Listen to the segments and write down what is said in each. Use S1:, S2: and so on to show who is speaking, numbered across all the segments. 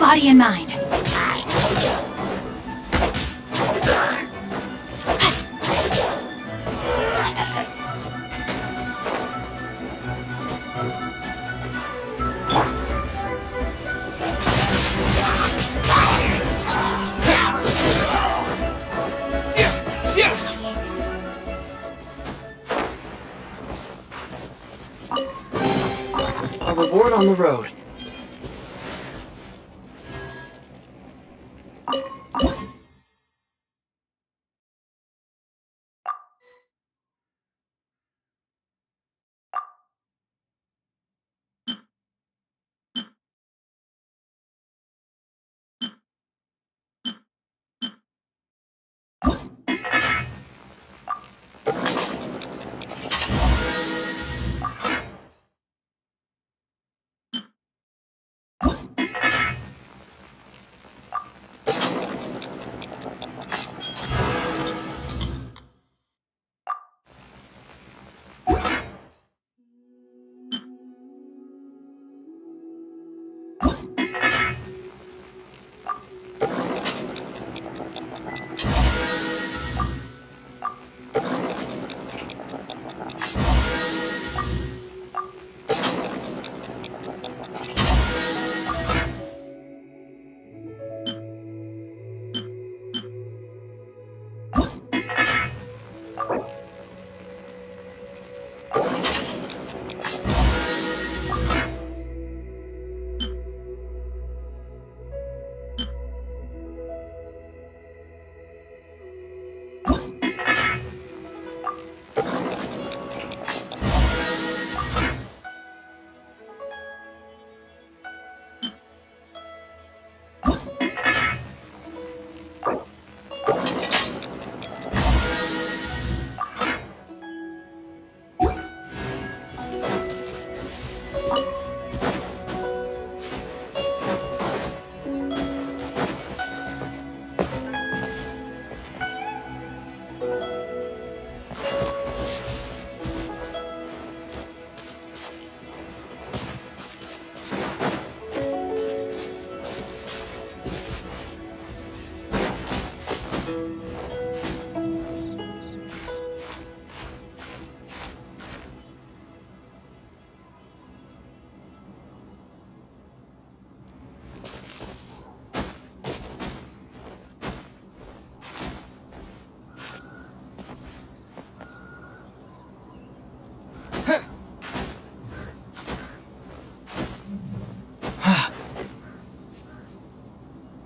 S1: body and mind.
S2: A reward on the road.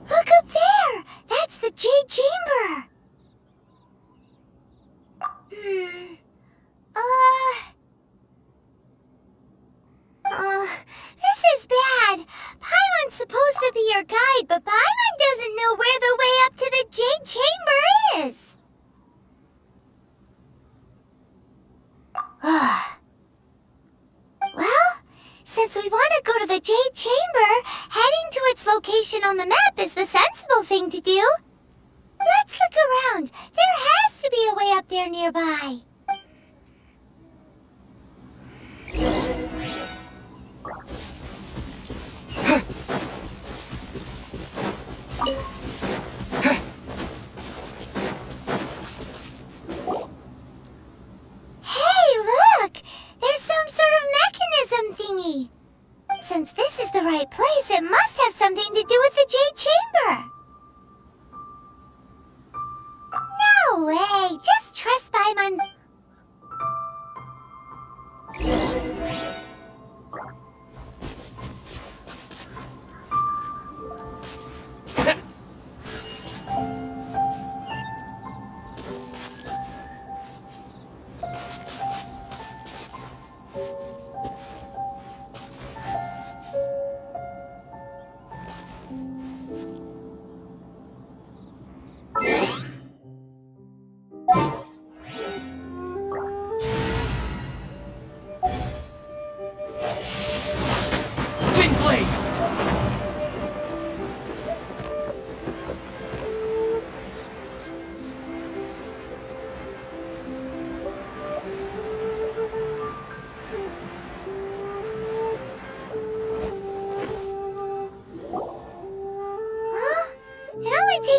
S3: Look up there! That's the Jade Chamber! This is bad. Paimon's supposed to be your guide, but Paimon doesn't know where the way up to the Jade Chamber is. Well, since we want to go to the Jade Chamber, heading to its location on the map is the sensible thing to do. Let's look around. There has to be a way up there nearby. Hey, look! There's some sort of mechanism thingy. Since this is the right place, it must have something to do with the Jade Chamber. No way! Just trust Paimon.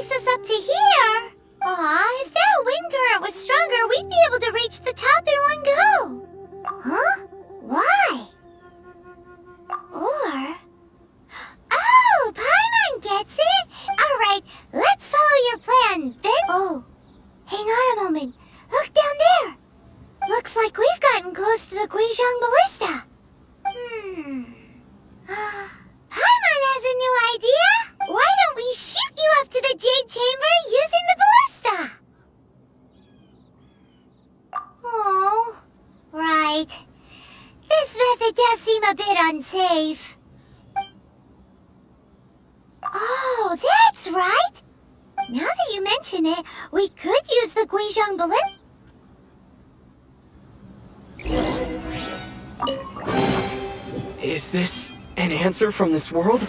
S3: takes us up to here. Aw, if that wind current was stronger, we'd be able to reach the top in one go. Huh? Why? Or... Oh, Paimon gets it! Alright, let's follow your plan, then... Oh, hang on a moment. Look down there! Looks like we've gotten close to the Guizhong Ballista. Paimon has a new idea! Why don't we shoot you up to the Jade Chamber using the ballista? Oh, right. This method does seem a bit unsafe. Oh, that's right! Now that you mention it, we could use the Guizhong Ballista.
S2: Is this an answer from this world?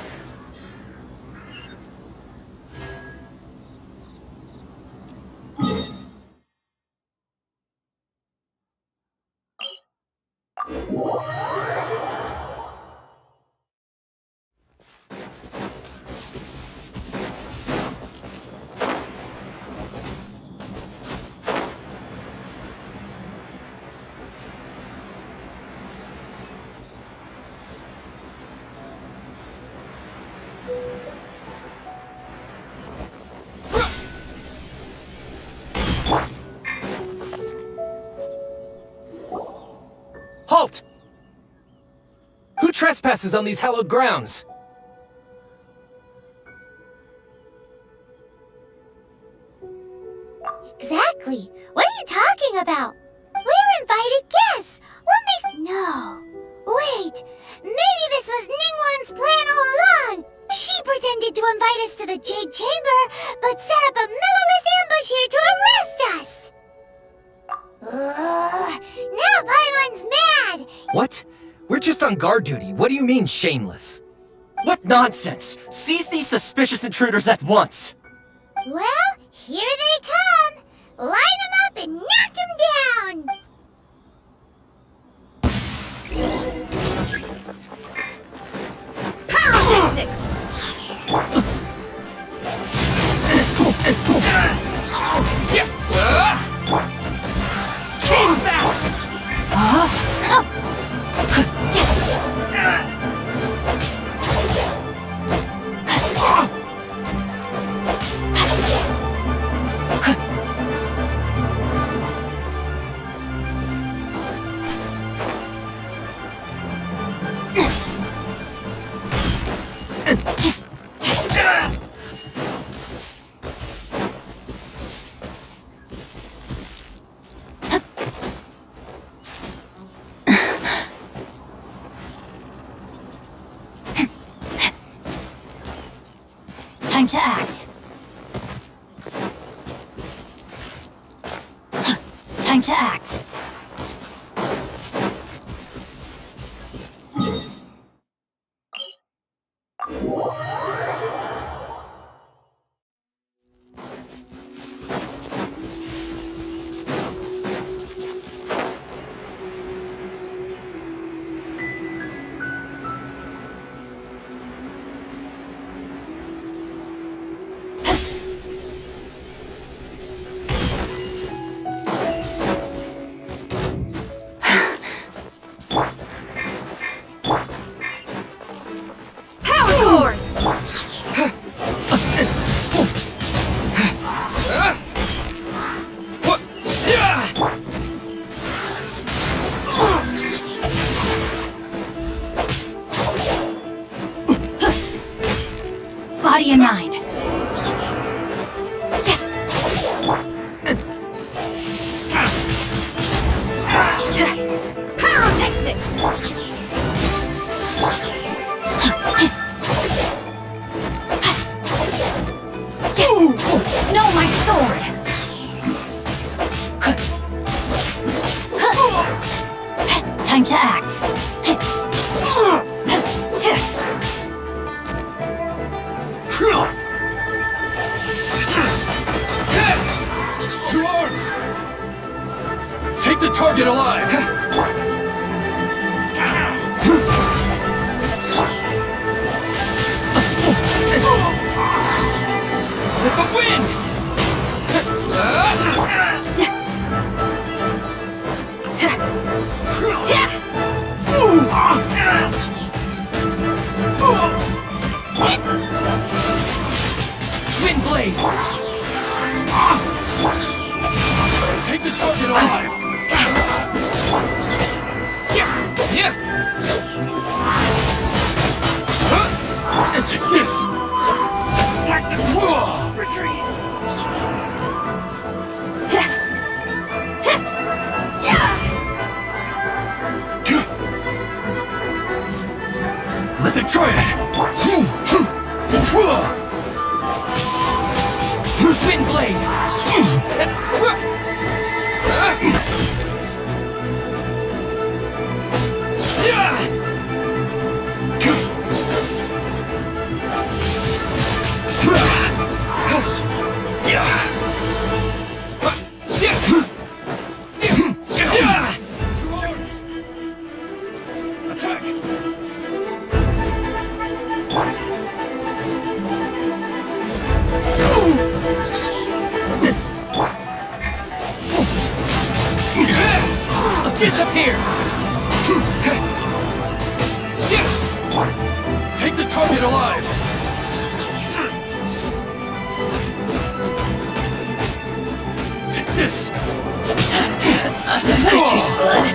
S1: Halt! Who trespasses on these hallowed grounds?
S3: Exactly. What are you talking about? We're invited guests. What makes... No. Wait. Maybe this was Ningguang's plan all along. She pretended to invite us to the Jade Chamber, but set up a Millilith ambush here to arrest us. Now Paimon's mad.
S1: What? We're just on guard duty. What do you mean, shameless?
S2: What nonsense! Seize these suspicious intruders at once!
S3: Well, here they come. Line them up and knock them down.
S4: Pyrotechnics!
S2: King back!
S4: Time to act. Time to act.
S2: Wind blade! Take the target alive! And take this! Retreat! Let the triad! Wind blade! Attack! Disappear! Take the target alive! Take this!
S4: I taste blood.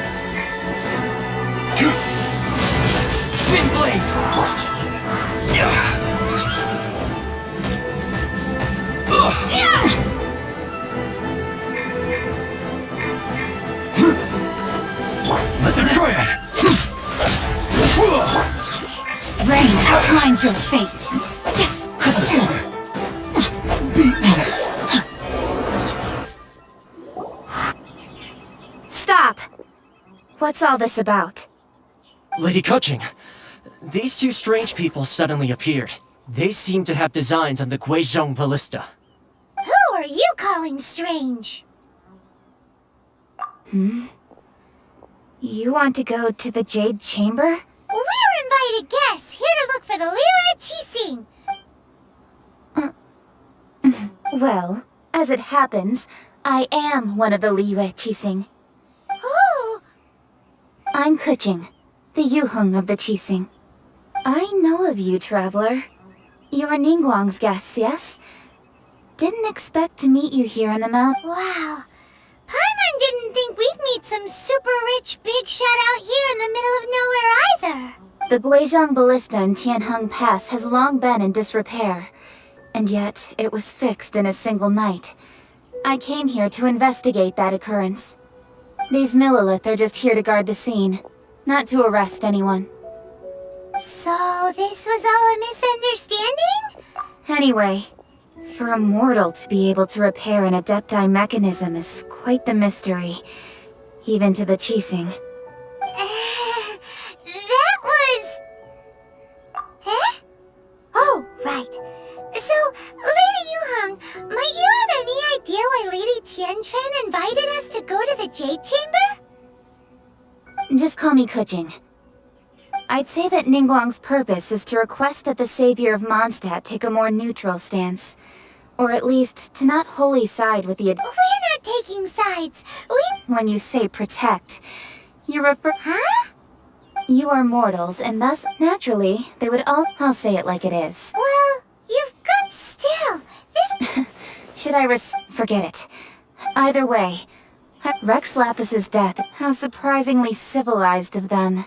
S2: Wind blade! Let the triad!
S4: Rain outlines your fate. Stop! What's all this about?
S5: Lady Kuching, these two strange people suddenly appeared. They seem to have designs on the Guizhong Ballista.
S3: Who are you calling strange?
S4: You want to go to the Jade Chamber?
S3: We're invited guests here to look for the Liu Qixing.
S4: Well, as it happens, I am one of the Liyue Qixing.
S3: Oh,
S4: I'm Kuching, the Yuheng of the Qixing. I know of you, traveler. You're Ningguang's guests, yes? Didn't expect to meet you here in the mountain.
S3: wow. Paimon didn't think we'd meet some super rich big shot out here in the middle of nowhere either.
S4: The Guizhong Ballista in Tianheng Pass has long been in disrepair, and yet it was fixed in a single night. I came here to investigate that occurrence. These Millilith are just here to guard the scene, not to arrest anyone.
S3: So this was all a misunderstanding?
S4: Anyway, for a mortal to be able to repair an Adepti mechanism is quite the mystery, even to the Qixing.
S3: That was... Eh? Oh, right. So, Lady Yuheng, might you have any idea why Lady Tianquan invited us to go to the Jade Chamber?
S4: Just call me Kuching. I'd say that Ningguang's purpose is to request that the savior of Mondstadt take a more neutral stance. Or at least, to not wholly side with the
S3: We're not taking sides.
S4: When you say protect, you refer-
S3: Huh?
S4: You are mortals, and thus, naturally, they would all- I'll say it like it is.
S3: Well, you've got still. This...
S4: Should I forget it. Either way, Rex Lapis's death, how surprisingly civilized of them.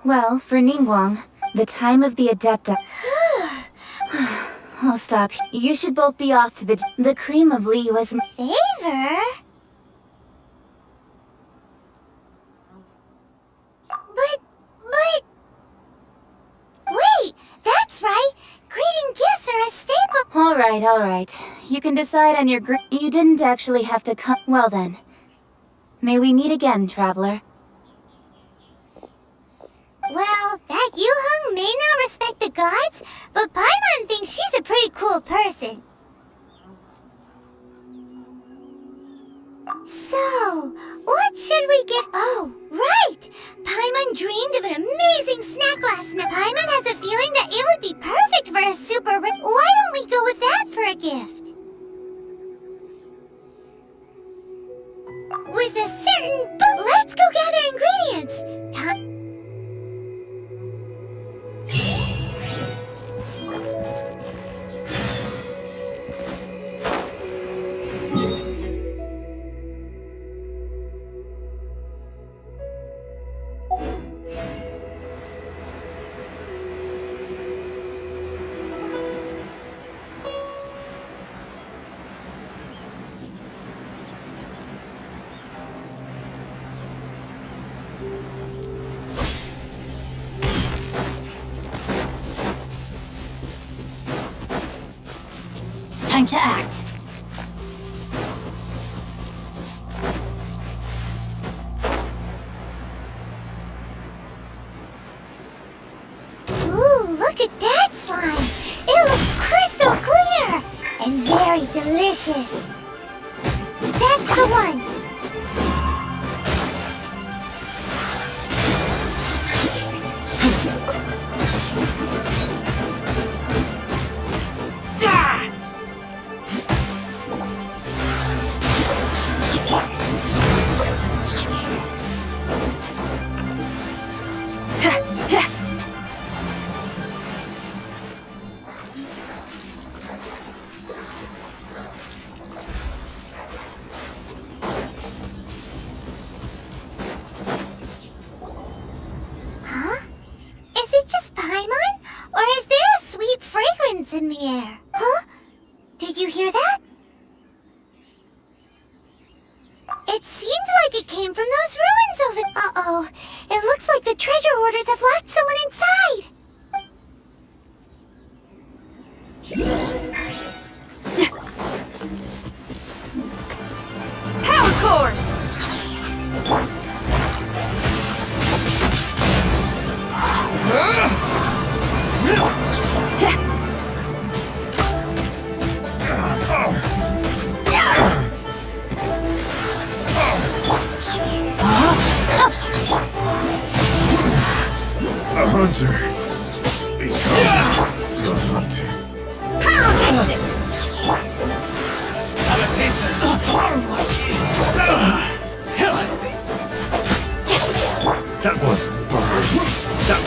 S4: Well, for Ningguang, the time of the Adepta... I'll stop. You should both be off to the cream of Liyue's
S3: Favor? But... Wait, that's right. Greeting gifts are a staple.
S4: Alright. You can decide on your You didn't actually have to come. Well then. May we meet again, traveler.
S3: Well, that Yuheng may not respect the gods, but Paimon thinks she's a pretty cool person. So, what should we give? Oh, right! Paimon dreamed of an amazing snack last night. Paimon has a feeling that it would be perfect for a super rare. Why don't we go with that for a gift? With a certain book. Let's go gather ingredients.
S4: Time to act.
S3: Ooh, look at that slime! It looks crystal clear! And very delicious! That's the one! Is it just Paimon? Or is there a sweet fragrance in the air? Huh? Did you hear that? It seemed like it came from those ruins over... Uh-oh. It looks like the treasure hoarders have locked someone inside.
S4: Power core!
S6: A hunter becomes the hunted.
S4: Power technique!
S6: That was that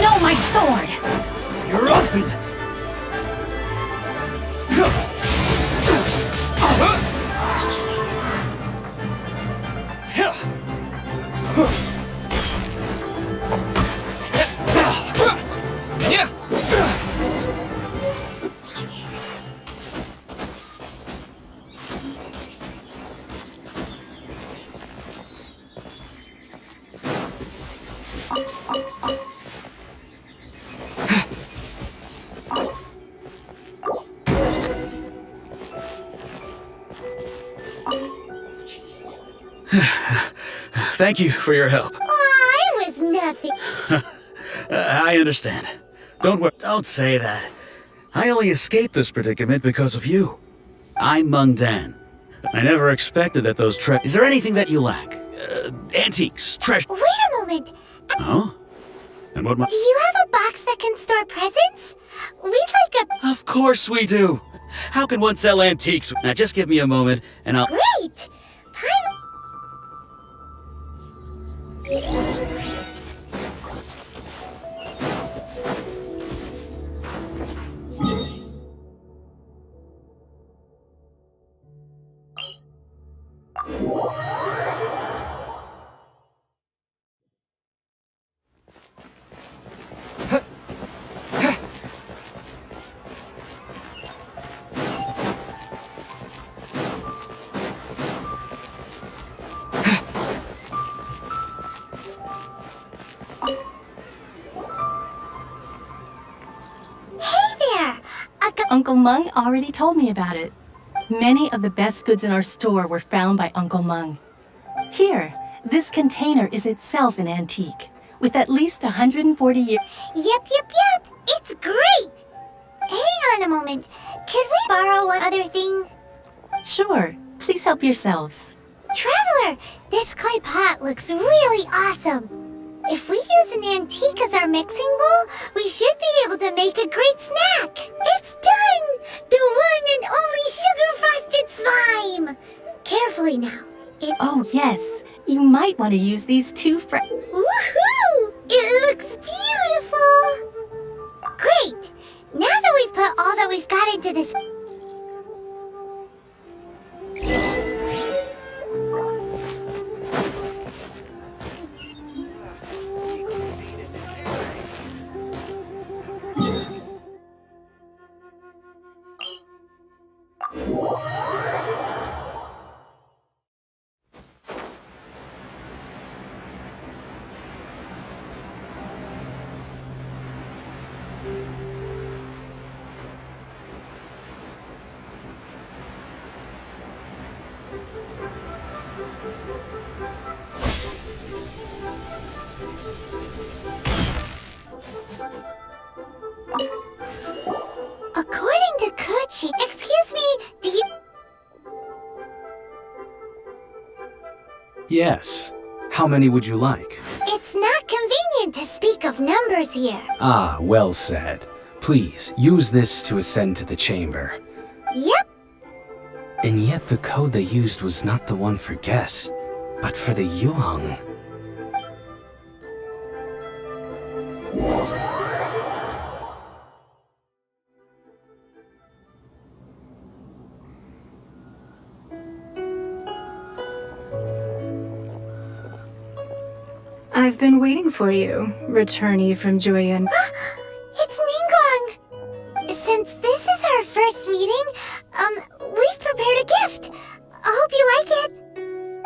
S4: No, my sword!
S5: You're open!
S1: Thank you for your help.
S3: Oh, it was nothing.
S1: I understand. Don't worry. Don't say that. I only escaped this predicament because of you. I'm Mung Dan. I never expected that those Is there anything that you lack? Antiques, treasure.
S3: Wait a moment.
S1: Oh? And what
S3: Do you have a box that can store presents? We'd like a...
S1: Of course we do. How can one sell antiques? Now just give me a moment and I'll...
S3: Great!
S7: Uncle Mung already told me about it. Many of the best goods in our store were found by Uncle Mung. Here, this container is itself an antique. with at least 140 years.
S3: Yep. It's great! Hang on a moment. Could we borrow one other thing?
S7: Sure, please help yourselves.
S3: Traveler, this clay pot looks really awesome. If we use an antique as our mixing bowl, we should be able to make a great snack. It's done! The one and only sugar-frosted slime! Carefully now.
S7: Oh yes, you might want to use these two
S3: Woohoo! It looks beautiful! Great! Now that we've put all that we've got into this... According to Kuchi... Excuse me, do you...
S8: Yes. How many would you like?
S3: It's not convenient to speak of numbers here.
S8: Ah, well said. Please, use this to ascend to the chamber.
S3: Yep.
S8: And yet the code they used was not the one for guess, but for the Yuheng.
S9: I've been waiting for you, returnee from Jueyun.
S3: It's Ningguang. Since this is our first meeting, we've prepared a gift. I hope you like it.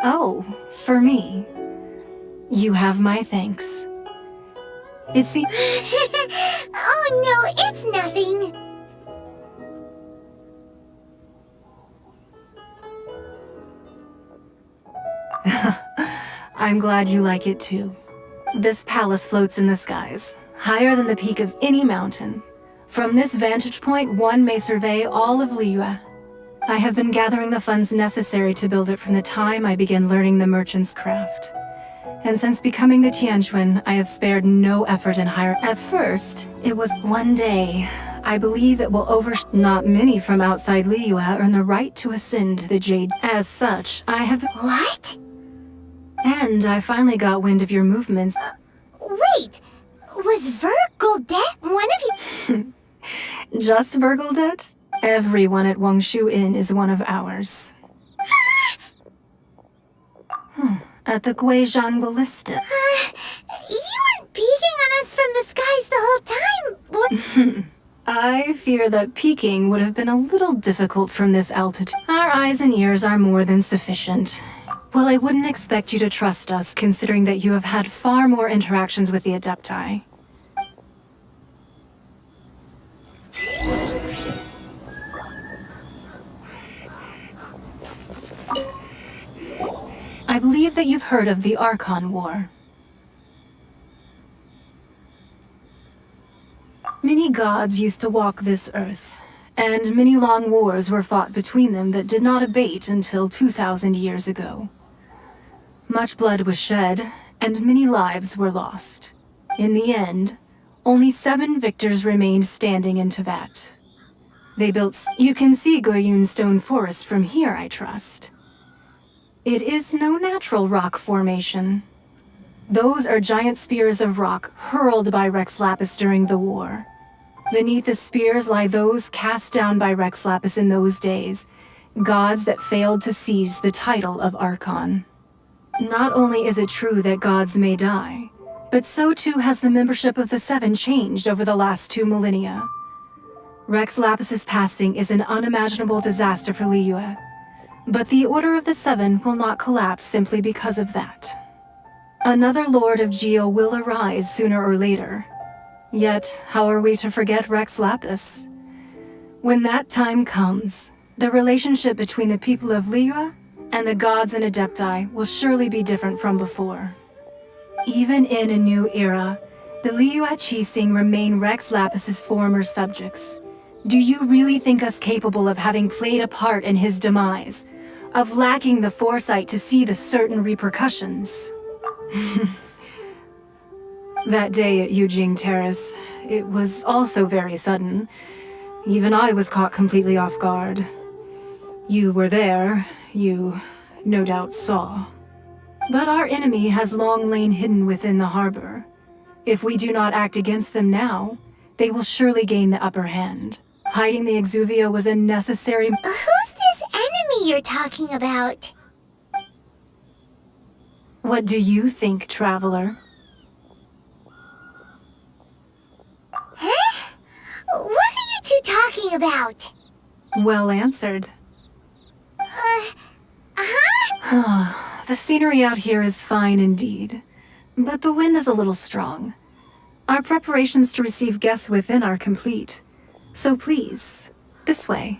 S9: Oh, for me. You have my thanks. It's the...
S3: Oh no, it's nothing.
S9: I'm glad you like it too. This palace floats in the skies, higher than the peak of any mountain. From this vantage point, one may survey all of Liyue. I have been gathering the funds necessary to build it from the time I began learning the merchant's craft. And since becoming the Tianquan, I have spared no effort in hiring. At first, it was one day. I believe it will Not many from outside Liyue earn the right to ascend to the Jade. As such, I have...
S3: What?
S9: And I finally got wind of your movements.
S3: Wait, was Vergoldet one of you?
S9: Just Vergoldet? Everyone at Wangshu Inn is one of ours. At the Guizhang Ballista.
S3: You weren't peeking on us from the skies the whole time.
S9: I fear that peeking would have been a little difficult from this altitude. Our eyes and ears are more than sufficient. Well, I wouldn't expect you to trust us, considering that you have had far more interactions with the Adepti. I believe that you've heard of the Archon War. Many gods used to walk this earth, and many long wars were fought between them that did not abate until 2,000 years ago. Much blood was shed, and many lives were lost. In the end, only 7 victors remained standing in Teyvat. They built... You can see Goyun Stone Forest from here, I trust. It is no natural rock formation. Those are giant spears of rock hurled by Rex Lapis during the war. Beneath the spears lie those cast down by Rex Lapis in those days, gods that failed to seize the title of Archon. Not only is it true that gods may die, but so too has the membership of the 7 changed over the last 2 millennia. Rex Lapis's passing is an unimaginable disaster for Liyue, but the Order of the 7 will not collapse simply because of that. Another Lord of Geo will arise sooner or later. Yet, how are we to forget Rex Lapis? When that time comes, the relationship between the people of Liyue and the gods and Adepti will surely be different from before. Even in a new era, the Liyue Qixing remain Rex Lapis's former subjects. Do you really think us capable of having played a part in his demise? Of lacking the foresight to see the certain repercussions? That day at Yujing Terrace, it was also very sudden. Even I was caught completely off guard. You were there, you no doubt saw. But our enemy has long lain hidden within the harbor. If we do not act against them now, they will surely gain the upper hand. Hiding the Exuvia was a necessary—
S3: Who's this enemy you're talking about?
S9: What do you think, Traveler?
S3: Huh? What are you two talking about?
S9: Well answered.
S3: Uh-huh.
S9: The scenery out here is fine indeed, but the wind is a little strong. Our preparations to receive guests within are complete. So please, this way.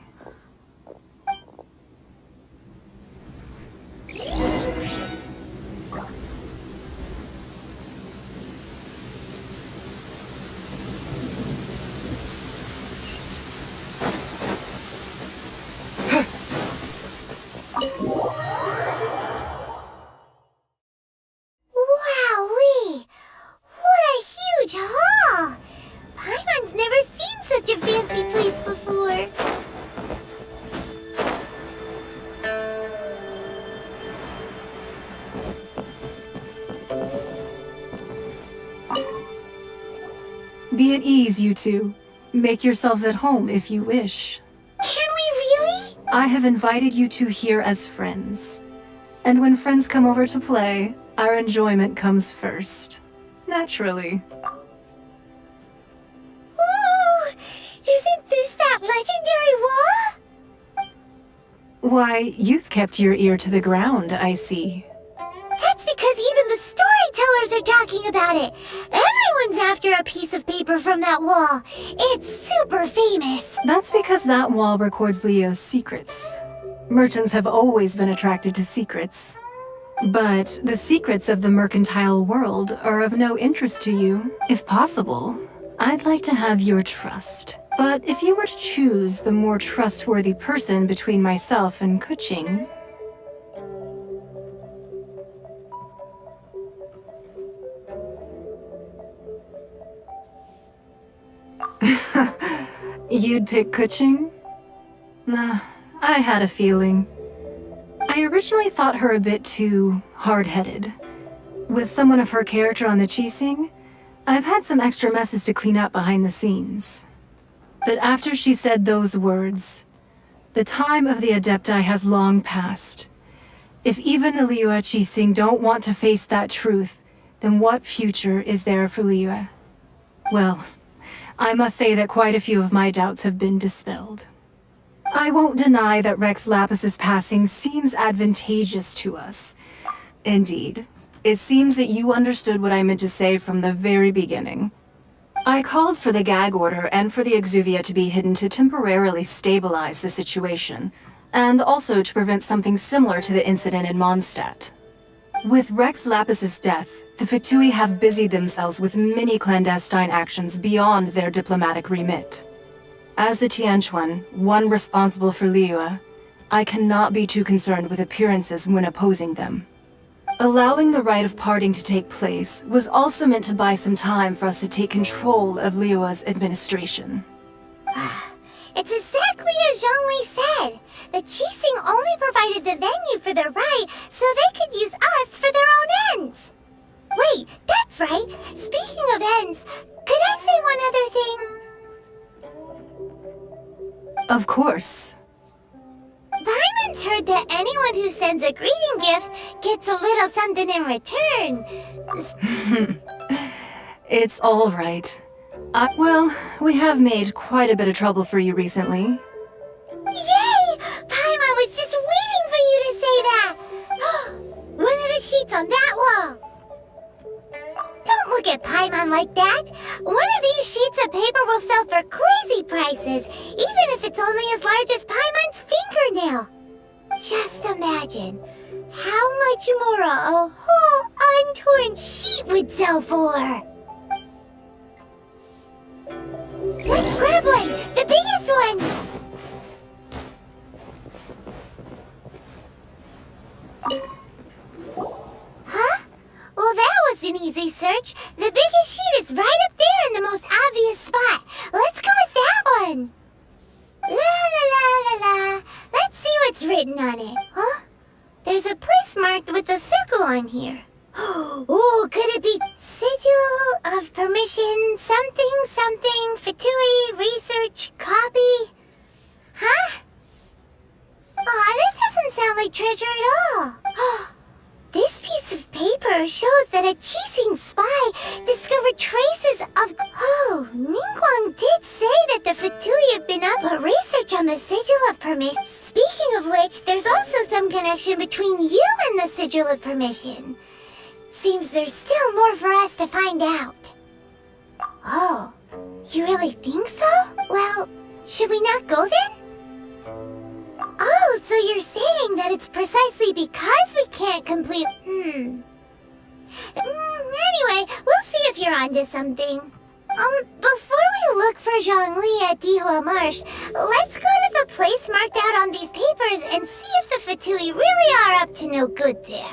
S3: Wowee! What a huge hall! Paimon's never seen such a fancy place before.
S9: Be at ease, you two. Make yourselves at home if you wish.
S3: Can we really?
S9: I have invited you two here as friends. And when friends come over to play, our enjoyment comes first. Naturally.
S3: Ooh! Isn't this that legendary wall?
S9: Why, you've kept your ear to the ground, I see.
S3: That's because even the storytellers are talking about it. Everyone's after a piece of paper from that wall. It's super famous.
S9: That's because that wall records Leo's secrets. Merchants have always been attracted to secrets. But the secrets of the mercantile world are of no interest to you. If possible, I'd like to have your trust. But if you were to choose the more trustworthy person between myself and Kuching, you'd pick Kuching? Nah, I had a feeling. I originally thought her a bit too hard-headed. With someone of her character on the Qixing, I've had some extra messes to clean up behind the scenes. But after she said those words, the time of the Adepti has long passed. If even the Liyue Qixing don't want to face that truth, then what future is there for Liyue? Well, I must say that quite a few of my doubts have been dispelled. I won't deny that Rex Lapis's passing seems advantageous to us. Indeed, it seems that you understood what I meant to say from the very beginning. I called for the gag order and for the Exuvia to be hidden to temporarily stabilize the situation, and also to prevent something similar to the incident in Mondstadt. With Rex Lapis's death, the Fatui have busied themselves with many clandestine actions beyond their diplomatic remit. As the Tianquan, one responsible for Liyue, I cannot be too concerned with appearances when opposing them. Allowing the rite of parting to take place was also meant to buy some time for us to take control of Liyue's administration.
S3: It's exactly as Zhongli said. The Qixing only provided the venue for their rite so they could use us for their own ends. Wait, that's right. Speaking of ends, could I say one other thing?
S9: Of course.
S3: Paimon's heard that anyone who sends a greeting gift gets a little something in return.
S9: It's all right. Well, we have made quite a bit of trouble for you recently.
S3: Yay! Paimon was just waiting for you to say that! One of the sheets on that wall! Don't look at Paimon like that! One of these sheets of paper will sell for crazy prices, even if it's only as large as Paimon's fingernail! Just imagine, How much more a whole untorn sheet would sell for? Let's grab one! The biggest one! Huh? Well, that was an easy search. The biggest sheet is right up there in the most obvious spot. Let's go with that one. La la la la la. Let's see what's written on it. Huh? There's a place marked with a circle on here. Oh, could it be sigil of permission, something, something, Fatui, research, copy? Huh? Aw, that doesn't sound like treasure at all. This piece of paper shows that a Qixing spy discovered traces of... Oh, Ningguang did say that the Fatui have been up a research on the sigil of permission. Speaking of which, there's also some connection between you and the sigil of permission. Seems there's still more for us to find out. Oh, you really think so? Well, should we not go then? Oh, so you're saying that it's precisely because we can't complete... Anyway, we'll see if you're onto something. Before we look for Zhongli at Dihua Marsh, let's go to the place marked out on these papers and see if the Fatui really are up to no good there.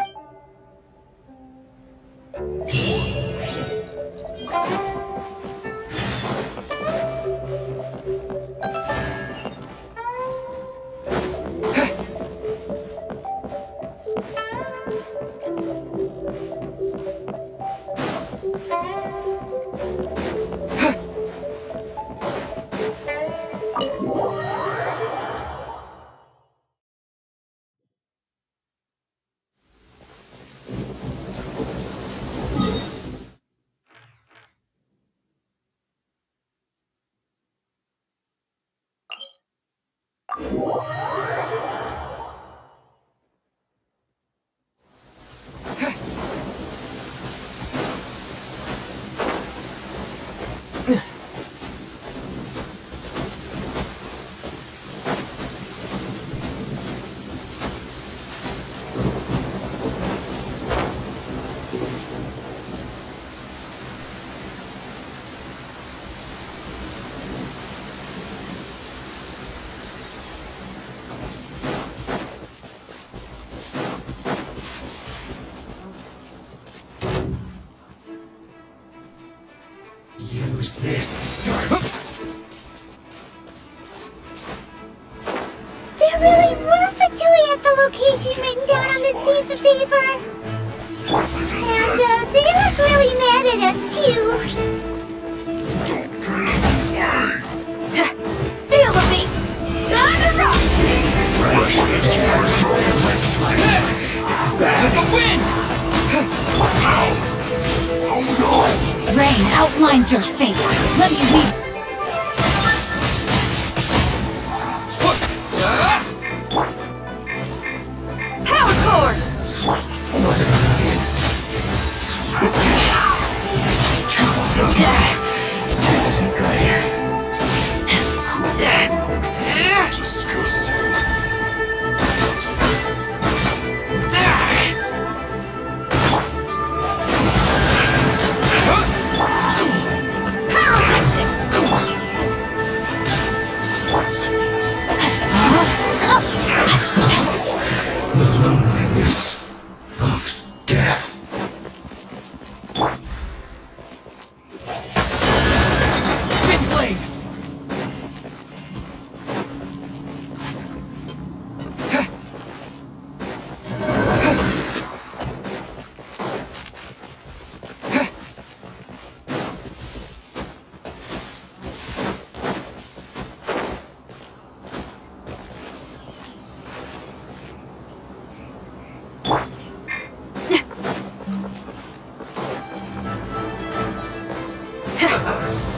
S6: Use this.
S3: There really were Fatui at the location written down on this piece of paper. And they look really mad at us too.
S6: Don't get in the way!
S3: Elevate! Time to rock!
S6: This is bad. The wind! Oh no!
S4: Rain outlines your fate. Let me lead.
S3: Power cord!
S6: What an audience. This is trouble. This isn't good. Disgusting. The loneliness of death.
S2: Windblade!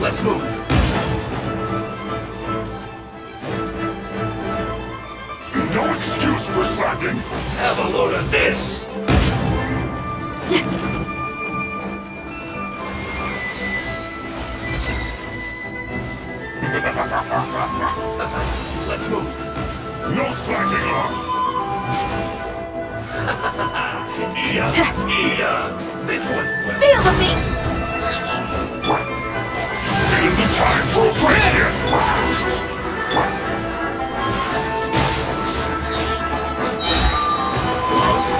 S6: Let's move. No excuse for slacking. Have a load of this. Let's move. No slacking off. This one's well.
S3: Feel the beat!
S6: It isn't time for a break yet.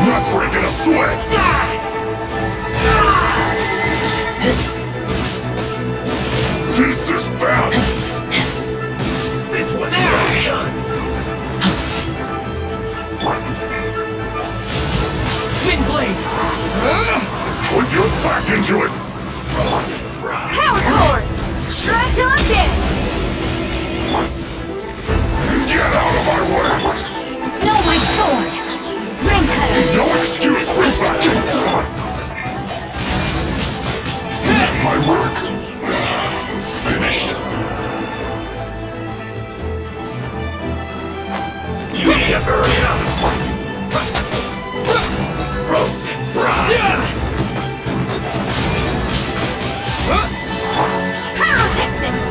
S6: Not breaking a sweat. This is bad. This one's well done.
S2: Wind blade!
S6: Put your back into it.
S3: Power cord! Try till I'm dead!
S6: Get out of my way.
S3: No, my sword! Ring cutter!
S6: No excuse for slacking. My work finished. You need to hurry up. Roast and fry.
S3: Pyrotechnics!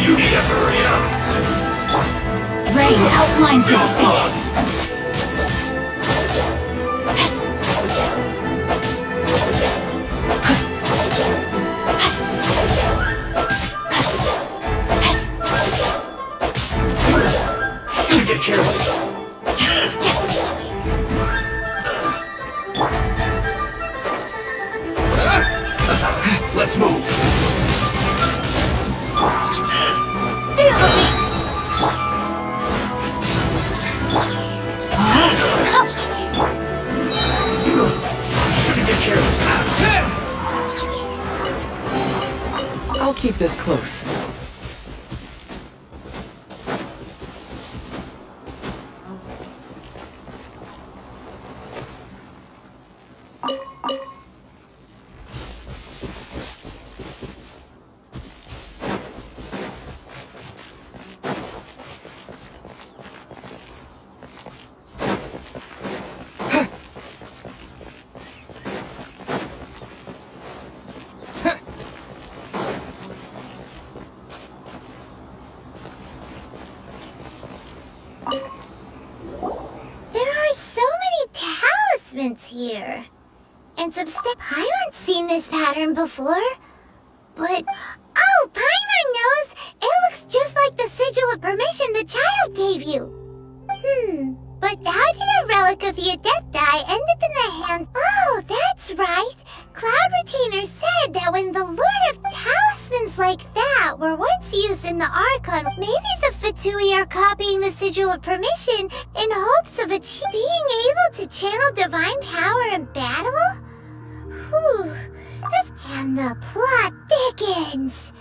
S6: You need to hurry up.
S3: Rain outlines
S6: You'll
S3: its fate!
S6: Should get careless. Let's move.
S3: Feel the beat!
S6: Should get careless.
S2: I'll keep this close.
S3: There are so many talismans here. And some stuff. Paimon's seen this pattern before. But, oh, Paimon knows! It looks just like the sigil of permission the child gave you. But how did a relic of your death die end up in the hands? Oh, that's right. Cloud Retainer said that when the Lord of Talismans like that were once used in the Archon, maybe the Fatui are copying the sigil of permission in hopes of being able to channel divine power in battle? Whew. And the plot thickens.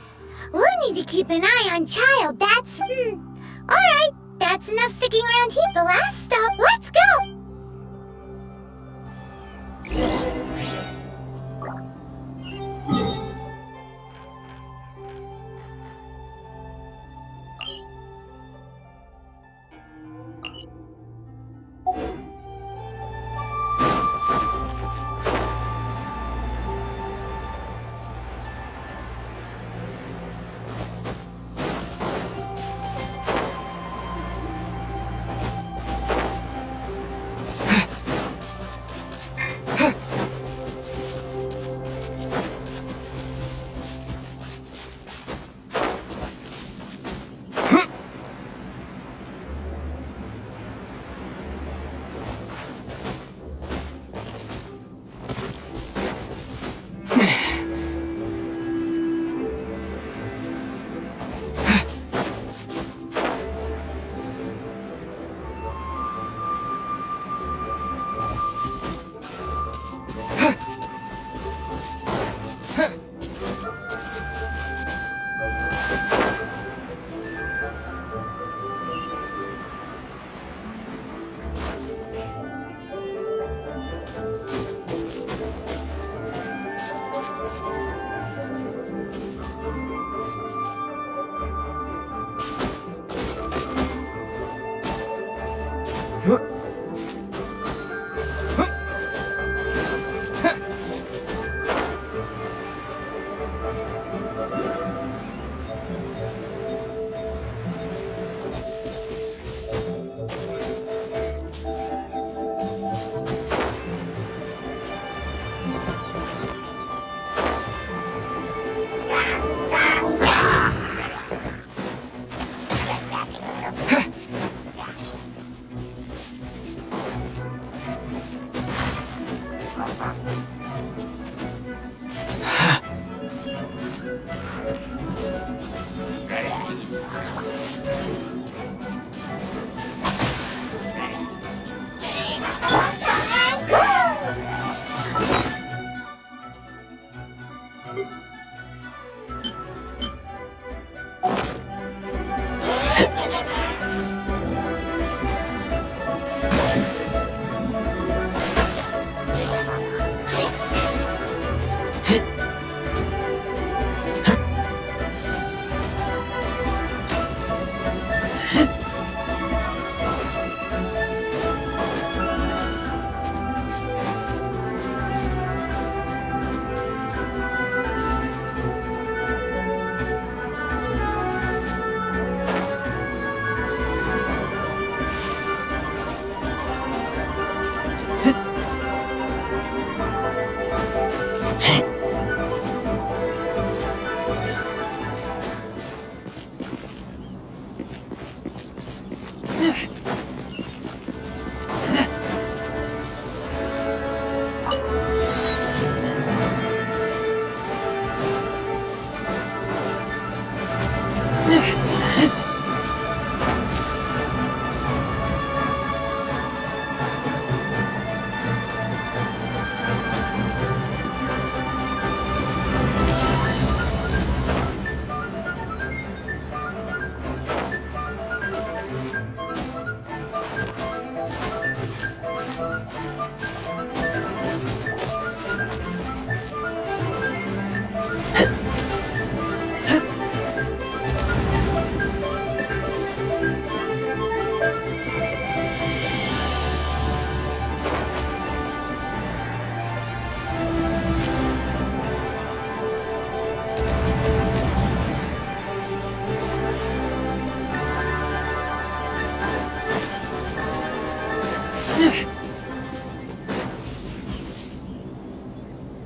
S3: We'll need to keep an eye on Child, that's... Alright, that's enough sticking around here. The last stop, let's go!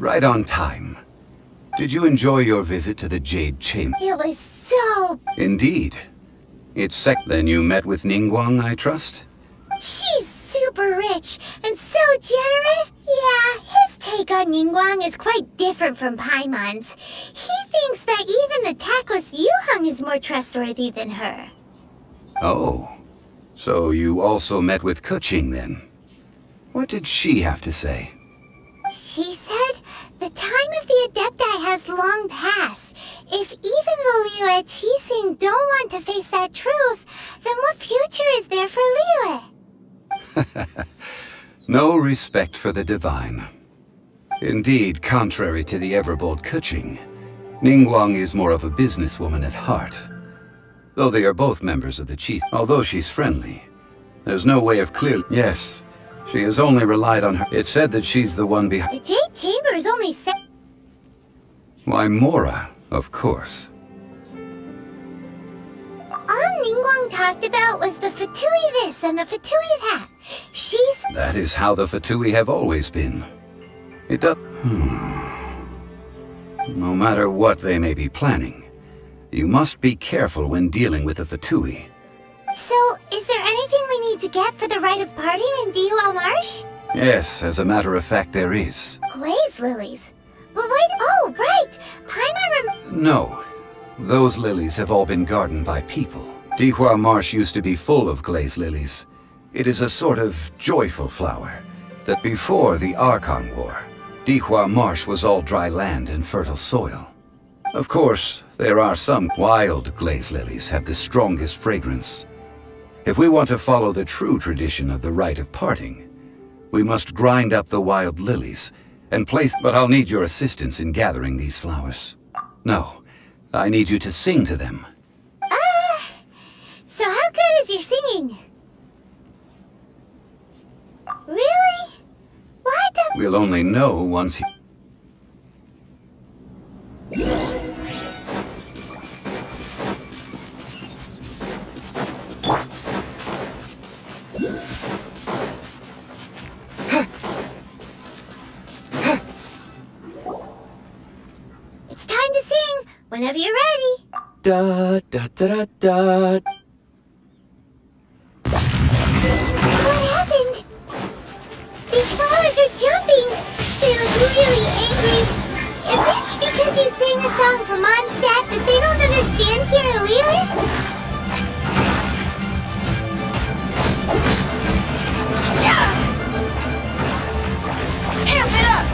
S10: Right on time. Did you enjoy your visit to the Jade Chamber?
S3: It was so...
S10: Indeed. It's then you met with Ningguang, I trust?
S3: She's super rich and so generous. Yeah, his take on Ningguang is quite different from Paimon's. He thinks that even the tactless Yuheng is more trustworthy than her.
S10: Oh. So you also met with Keqing then? What did she have to say?
S3: She said the time of the Adepti has long passed. If even the Liu and Qixing don't want to face that truth, then what future is there for Liu?
S10: No respect for the divine. Indeed, contrary to the ever-bold Keqing, Ningguang is more of a businesswoman at heart. Though they are both members of the Qi. Although she's friendly, there's no way of clearly... Yes, she has only relied on her. It's said that she's the one behind...
S3: The Jade Chamber is only
S10: Why, Mora, of course.
S3: All Ningguang talked about was the Fatui this and the Fatui that. She's...
S10: That is how the Fatui have always been. It does... No matter what they may be planning, you must be careful when dealing with the Fatui.
S3: So, is there anything we need to get for the rite of parting in Dihua Marsh?
S10: Yes, as a matter of fact, there is.
S3: Glaze lilies. But wait, oh, right! Paimon
S10: No. Those lilies have all been gardened by people. Dihua Marsh used to be full of glaze lilies. It is a sort of joyful flower that before the Archon War, Dihua Marsh was all dry land and fertile soil. Of course, there are some wild glaze lilies have the strongest fragrance. If we want to follow the true tradition of the rite of parting, we must grind up the wild lilies and place... But I'll need your assistance in gathering these flowers. No, I need you to sing to them.
S3: So how good is your singing? Really? Why does...
S10: We'll only know once he...
S3: It's time to sing, whenever you're ready.
S2: Da da da da da.
S3: What happened? These flowers are jumping. They look really angry. Is it because you sang a song for Mondstadt that they don't understand here in Liyue? Amp it up!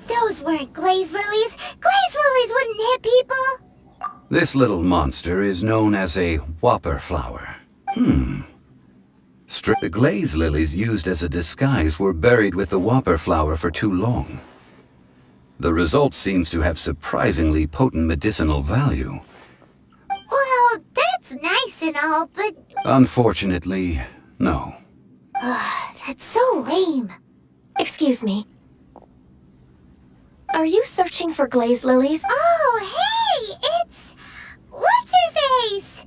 S3: Those weren't glaze lilies. Glaze lilies wouldn't hit people.
S10: This little monster is known as a whopper flower. The glaze lilies used as a disguise were buried with the whopper flower for too long. The result seems to have surprisingly potent medicinal value.
S3: Well, that's nice and all, but...
S10: Unfortunately, no.
S3: That's so lame.
S11: Excuse me. Are you searching for glaze lilies?
S3: Oh, hey! It's... What's her face?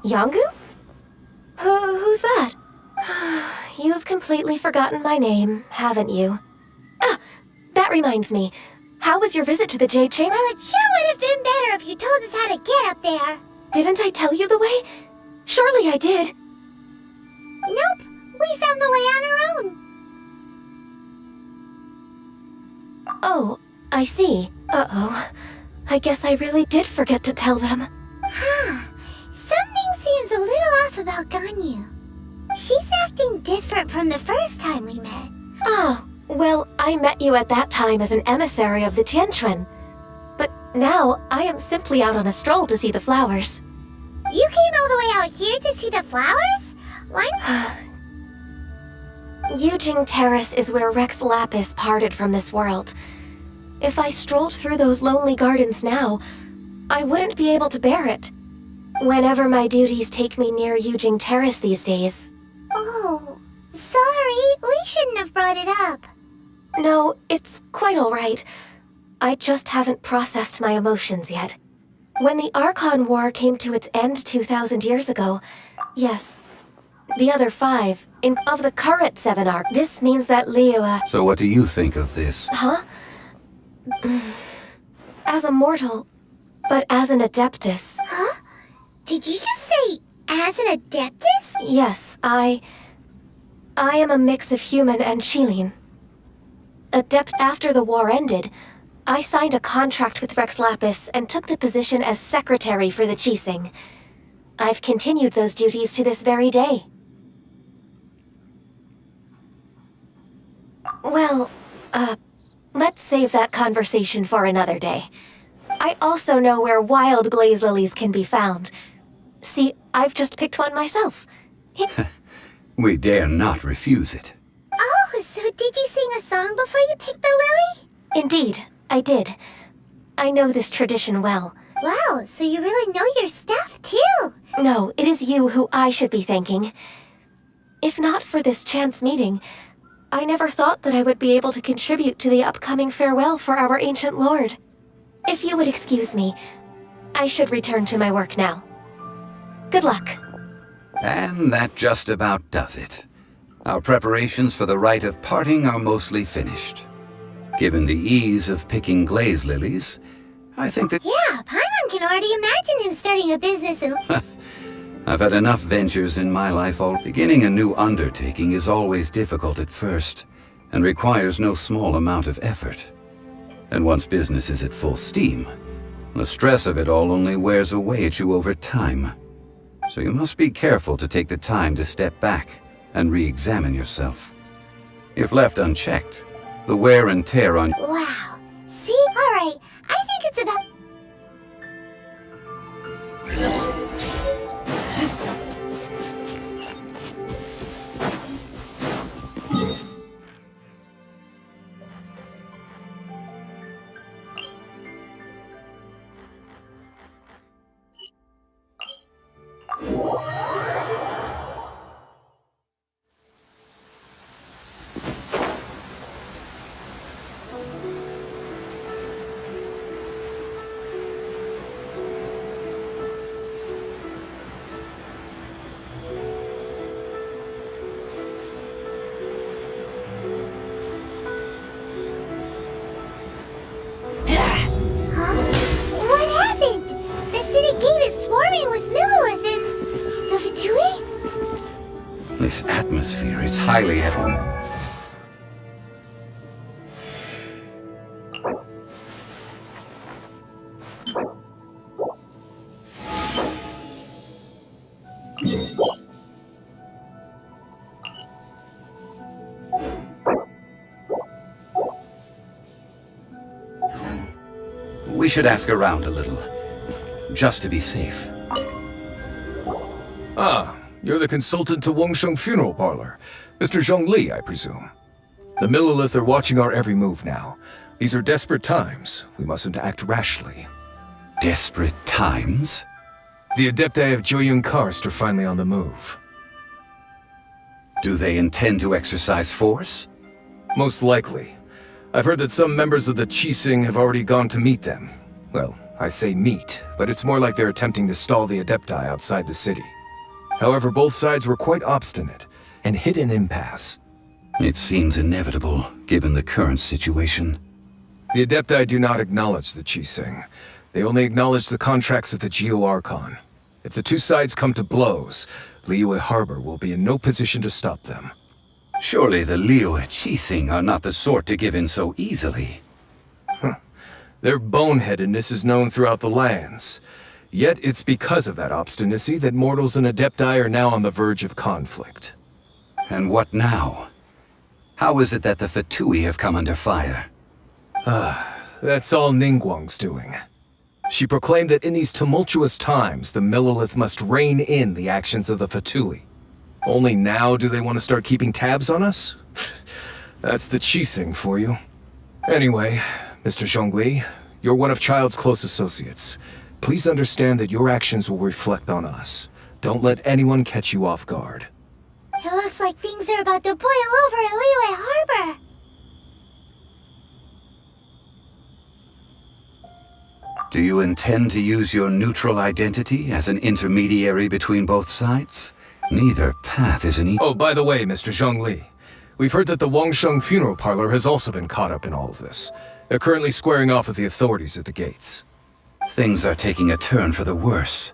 S11: Yongu? Who's that? You've completely forgotten my name, haven't you? Ah, that reminds me. How was your visit to the Jade Chamber?
S3: Well, it sure would have been better if you told us how to get up there.
S11: Didn't I tell you the way? Surely I did.
S3: Nope, we found the way on our own.
S11: Oh, I see. Uh-oh. I guess I really did forget to tell them.
S3: Something seems a little off about Ganyu. She's acting different from the first time we met.
S11: Oh, Well, I met you at that time as an emissary of the Tianquan. But now, I am simply out on a stroll to see the flowers.
S3: You came all the way out here to see the flowers? Why?
S11: Yujing Terrace is where Rex Lapis parted from this world. If I strolled through those lonely gardens now, I wouldn't be able to bear it. Whenever my duties take me near Yujing Terrace these days.
S3: Oh, sorry. We shouldn't have brought it up.
S11: No, it's quite alright. I just haven't processed my emotions yet. When the Archon War came to its end 2,000 years ago, yes, the other 5, of the current 7 arc, this means that Liyue...
S10: So what do you think of this?
S11: Huh? As a mortal, but as an adeptus.
S3: Huh? Did you just say, as an adeptus?
S11: Yes, I am a mix of human and Qilin. After the war ended, I signed a contract with Rex Lapis and took the position as secretary for the Qixing. I've continued those duties to this very day. Well, let's save that conversation for another day. I also know where wild glaze lilies can be found. See, I've just picked one myself.
S10: We dare not refuse it.
S3: Oh, so did you sing a song before you picked the lily?
S11: Indeed, I did. I know this tradition well.
S3: Wow, so you really know your stuff, too.
S11: No, it is you who I should be thanking. If not for this chance meeting, I never thought that I would be able to contribute to the upcoming farewell for our ancient lord. If you would excuse me, I should return to my work now. Good luck.
S10: And that just about does it. Our preparations for the rite of parting are mostly finished. Given the ease of picking glaze lilies, I think that...
S3: Yeah, Paimon can already imagine him starting a business and...
S10: I've had enough ventures in my life already. Beginning a new undertaking is always difficult at first, and requires no small amount of effort. And once business is at full steam, the stress of it all only wears away at you over time. So you must be careful to take the time to step back and re-examine yourself. If left unchecked, the wear and tear on...
S3: Wow. See? Alright, I think it's about...
S10: This atmosphere is highly... We should ask around a little, just to be safe.
S12: Ah, you're the consultant to Wangsheng Funeral Parlor. Mr. Zhongli, I presume. The Millilith are watching our every move now. These are desperate times. We mustn't act rashly.
S10: Desperate times?
S12: The Adepti of Joyun Karst are finally on the move.
S10: Do they intend to exercise force?
S12: Most likely. I've heard that some members of the Qixing have already gone to meet them. Well, I say meet, but it's more like they're attempting to stall the Adepti outside the city. However, both sides were quite obstinate, and hit an impasse.
S10: It seems inevitable, given the current situation.
S12: The Adepti do not acknowledge the Qixing. They only acknowledge the contracts of the Geo-Archon. If the two sides come to blows, Liyue Harbor will be in no position to stop them.
S10: Surely the Liyue Qixing are not the sort to give in so easily.
S12: Their boneheadedness is known throughout the lands. Yet it's because of that obstinacy that mortals and Adepti are now on the verge of conflict.
S10: And what now? How is it that the Fatui have come under fire?
S12: That's all Ningguang's doing. She proclaimed that in these tumultuous times, the Millelith must rein in the actions of the Fatui. Only now do they want to start keeping tabs on us? That's the Qixing for you. Anyway, Mr. Zhongli, you're one of Child's close associates. Please understand that your actions will reflect on us. Don't let anyone catch you off guard.
S3: It looks like things are about to boil over in Liyue Harbor.
S10: Do you intend to use your neutral identity as an intermediary between both sides? Neither path is an easy.
S12: Oh, by the way, Mr. Zhongli, we've heard that the Wangsheng funeral parlor has also been caught up in all of this. They're currently squaring off with the authorities at the gates.
S10: Things are taking a turn for the worse.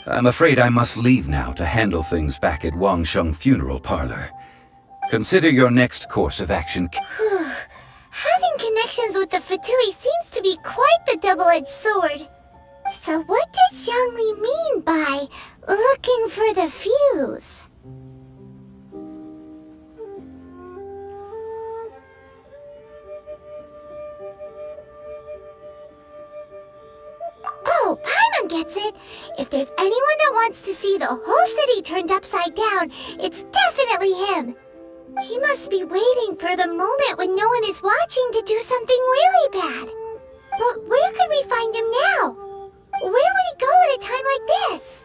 S10: I'm afraid I must leave now to handle things back at Wangsheng funeral parlor. Consider your next course of action.
S3: Having connections with the Fatui seems to be quite the double-edged sword. So what does Zhongli mean by looking for the fuse? Oh, Paimon gets it! If there's anyone that wants to see the whole city turned upside down, it's definitely him! He must be waiting for the moment when no one is watching to do something really bad. But where could we find him now? Where would he go at a time like this?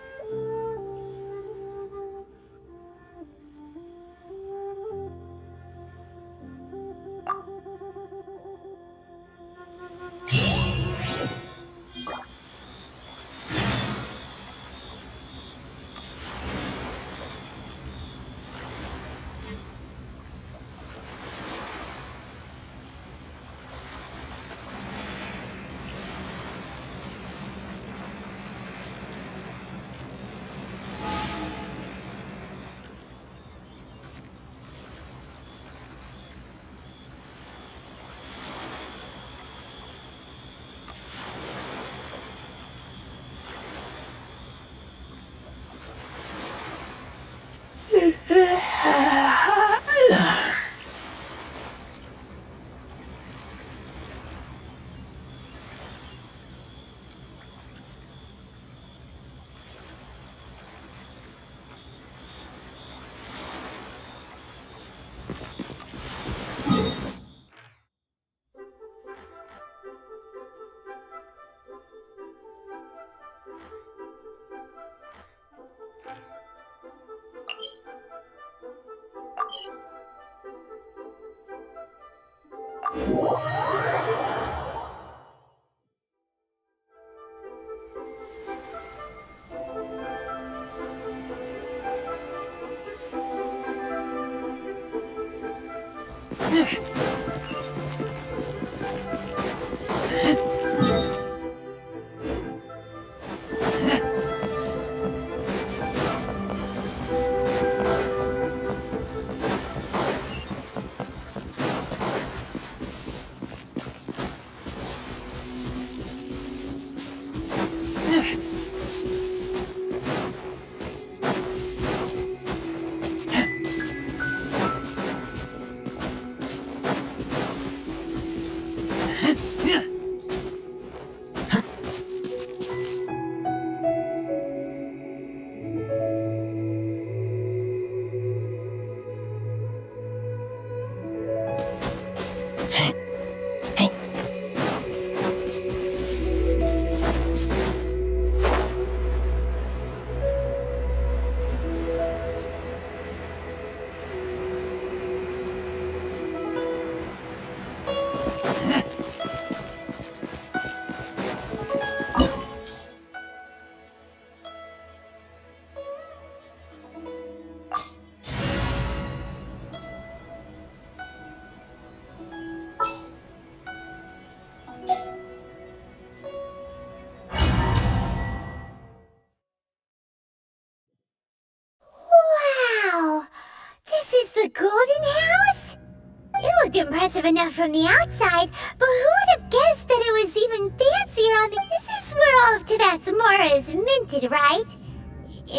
S3: Impressive enough from the outside, but who would have guessed that it was even fancier on the... This is where all of Teyvat's Mora is minted, right?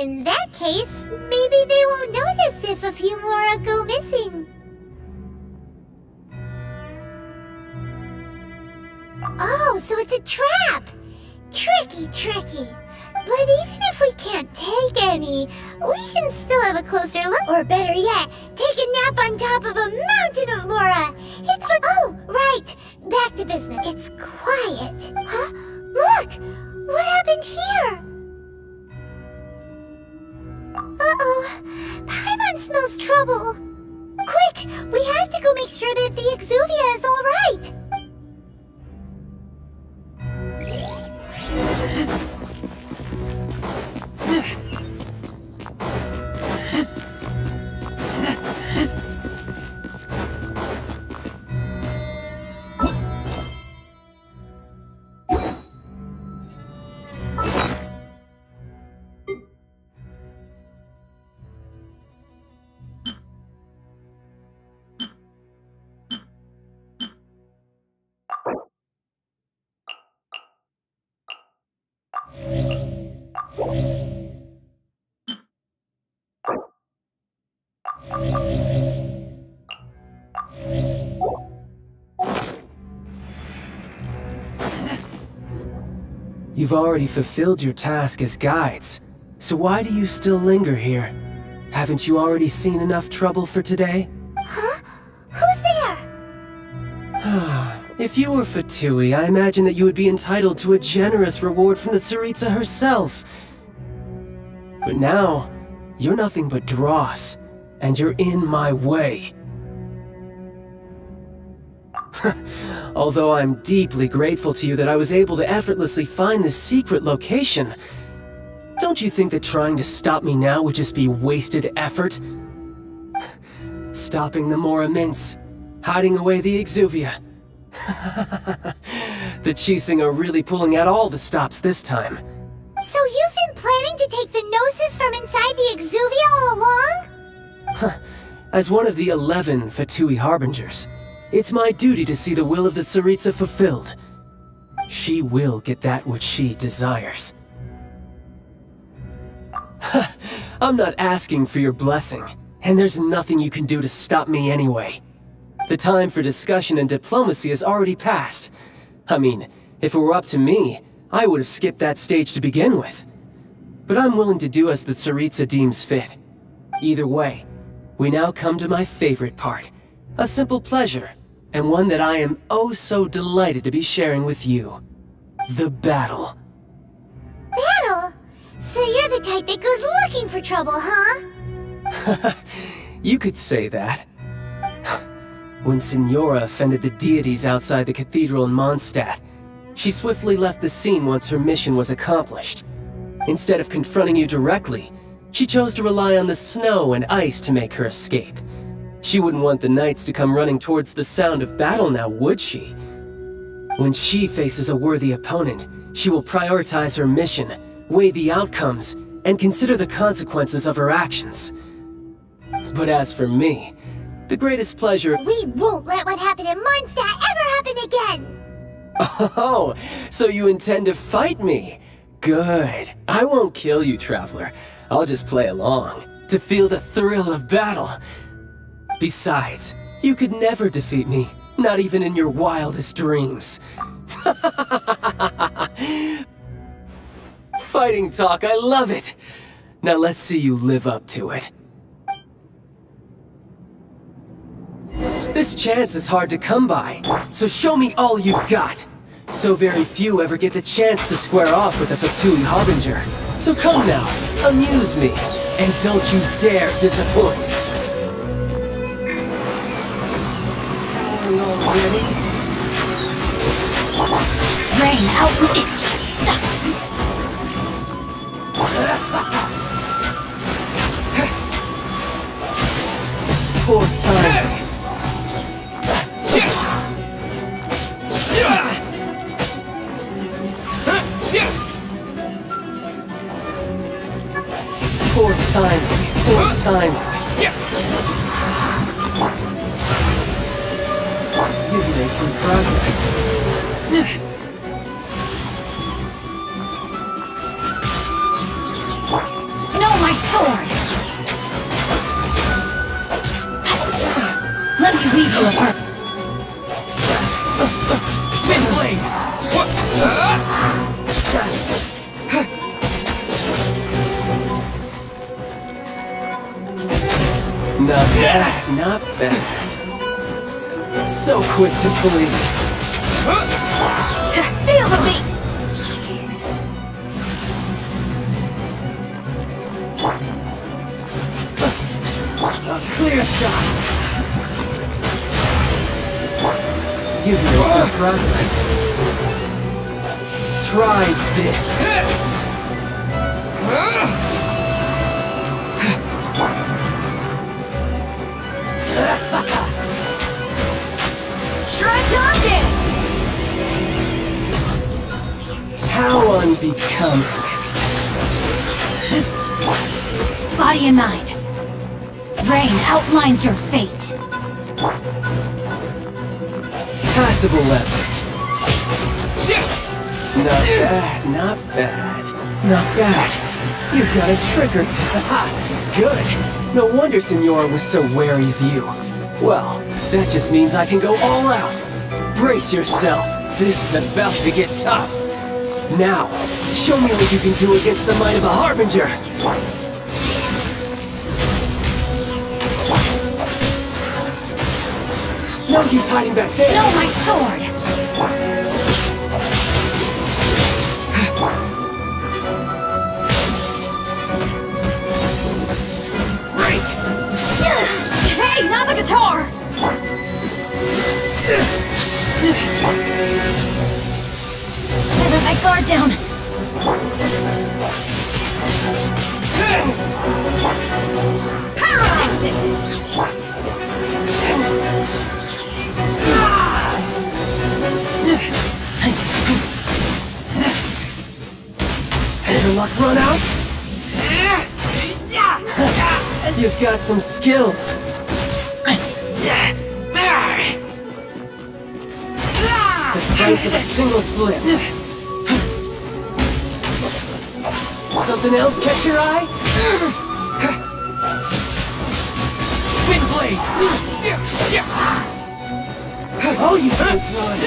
S3: In that case, maybe they won't notice if a few Mora go missing. a trap! Tricky, tricky. But even if we can't take any, we can still have a closer look. Or better yet, take a nap on top of a mountain of Mora. It's like, oh, right. Back to business. It's quiet. Huh? Look! What happened here? Uh-oh. Paimon smells trouble. Quick! We have to go make sure that the Exuvia is all right.
S8: You've already fulfilled your task as guides, so why do you still linger here? Haven't you already seen enough trouble for today?
S3: Huh? Who's there?
S8: If you were Fatui, I imagine that you would be entitled to a generous reward from the Tsaritsa herself. But now, you're nothing but dross, and you're in my way. Although I'm deeply grateful to you that I was able to effortlessly find this secret location, don't you think that trying to stop me now would just be wasted effort? Stopping the Mora Mints, hiding away the Exuvia. The Chising are really pulling out all the stops this time.
S3: So you've been planning to take the Gnosis from inside the Exuvia all along?
S8: As one of the 11 Fatui Harbingers, it's my duty to see the will of the Tsaritsa fulfilled. She will get that which she desires. I'm not asking for your blessing, and there's nothing you can do to stop me anyway. The time for discussion and diplomacy has already passed. I mean, if it were up to me, I would have skipped that stage to begin with. But I'm willing to do as the Tsaritsa deems fit. Either way, we now come to my favorite part. A simple pleasure, and one that I am oh so delighted to be sharing with you. The battle.
S3: Battle? So you're the type that goes looking for trouble, huh?
S8: You could say that. When Signora offended the deities outside the cathedral in Mondstadt, she swiftly left the scene once her mission was accomplished. Instead of confronting you directly, she chose to rely on the snow and ice to make her escape. She wouldn't want the knights to come running towards the sound of battle now, would she? When she faces a worthy opponent, she will prioritize her mission, weigh the outcomes, and consider the consequences of her actions. But as for me, the greatest pleasure—
S3: We won't let what happened in Mondstadt ever happen again!
S8: Oh, so you intend to fight me? Good. I won't kill you, Traveler. I'll just play along, to feel the thrill of battle. Besides, you could never defeat me, not even in your wildest dreams. Fighting talk, I love it! Now let's see you live up to it. This chance is hard to come by, so show me all you've got. So very few ever get the chance to square off with a Fatui Harbinger. So come now, amuse me, and don't you dare disappoint. Already?
S3: Rain out!
S8: Poor time. Poor timing. Poor timing. You've made some progress.
S3: No, my sword! Let me leave you alone.
S2: Wind blade!
S8: Not bad, not bad. So quick to believe.
S11: Feel the beat!
S8: A clear shot. You've made some progress. Try this. How unbecoming.
S7: Body and mind. Rain outlines your fate.
S8: Passable level. Not bad, not bad. Not bad. You've got a trick or two. Ha! Good. No wonder Signora was so wary of you. Well, that just means I can go all out. Brace yourself. This is about to get tough. Now, show me what you can do against the might of a Harbinger. No use hiding back there.
S7: No, my sword!
S8: Break!
S7: Hey, not the guitar! I let my guard down. Take this.
S8: Has your luck run out? You've got some skills. The price of a single slip. Something else catch your eye? Wind blade! All you do is run.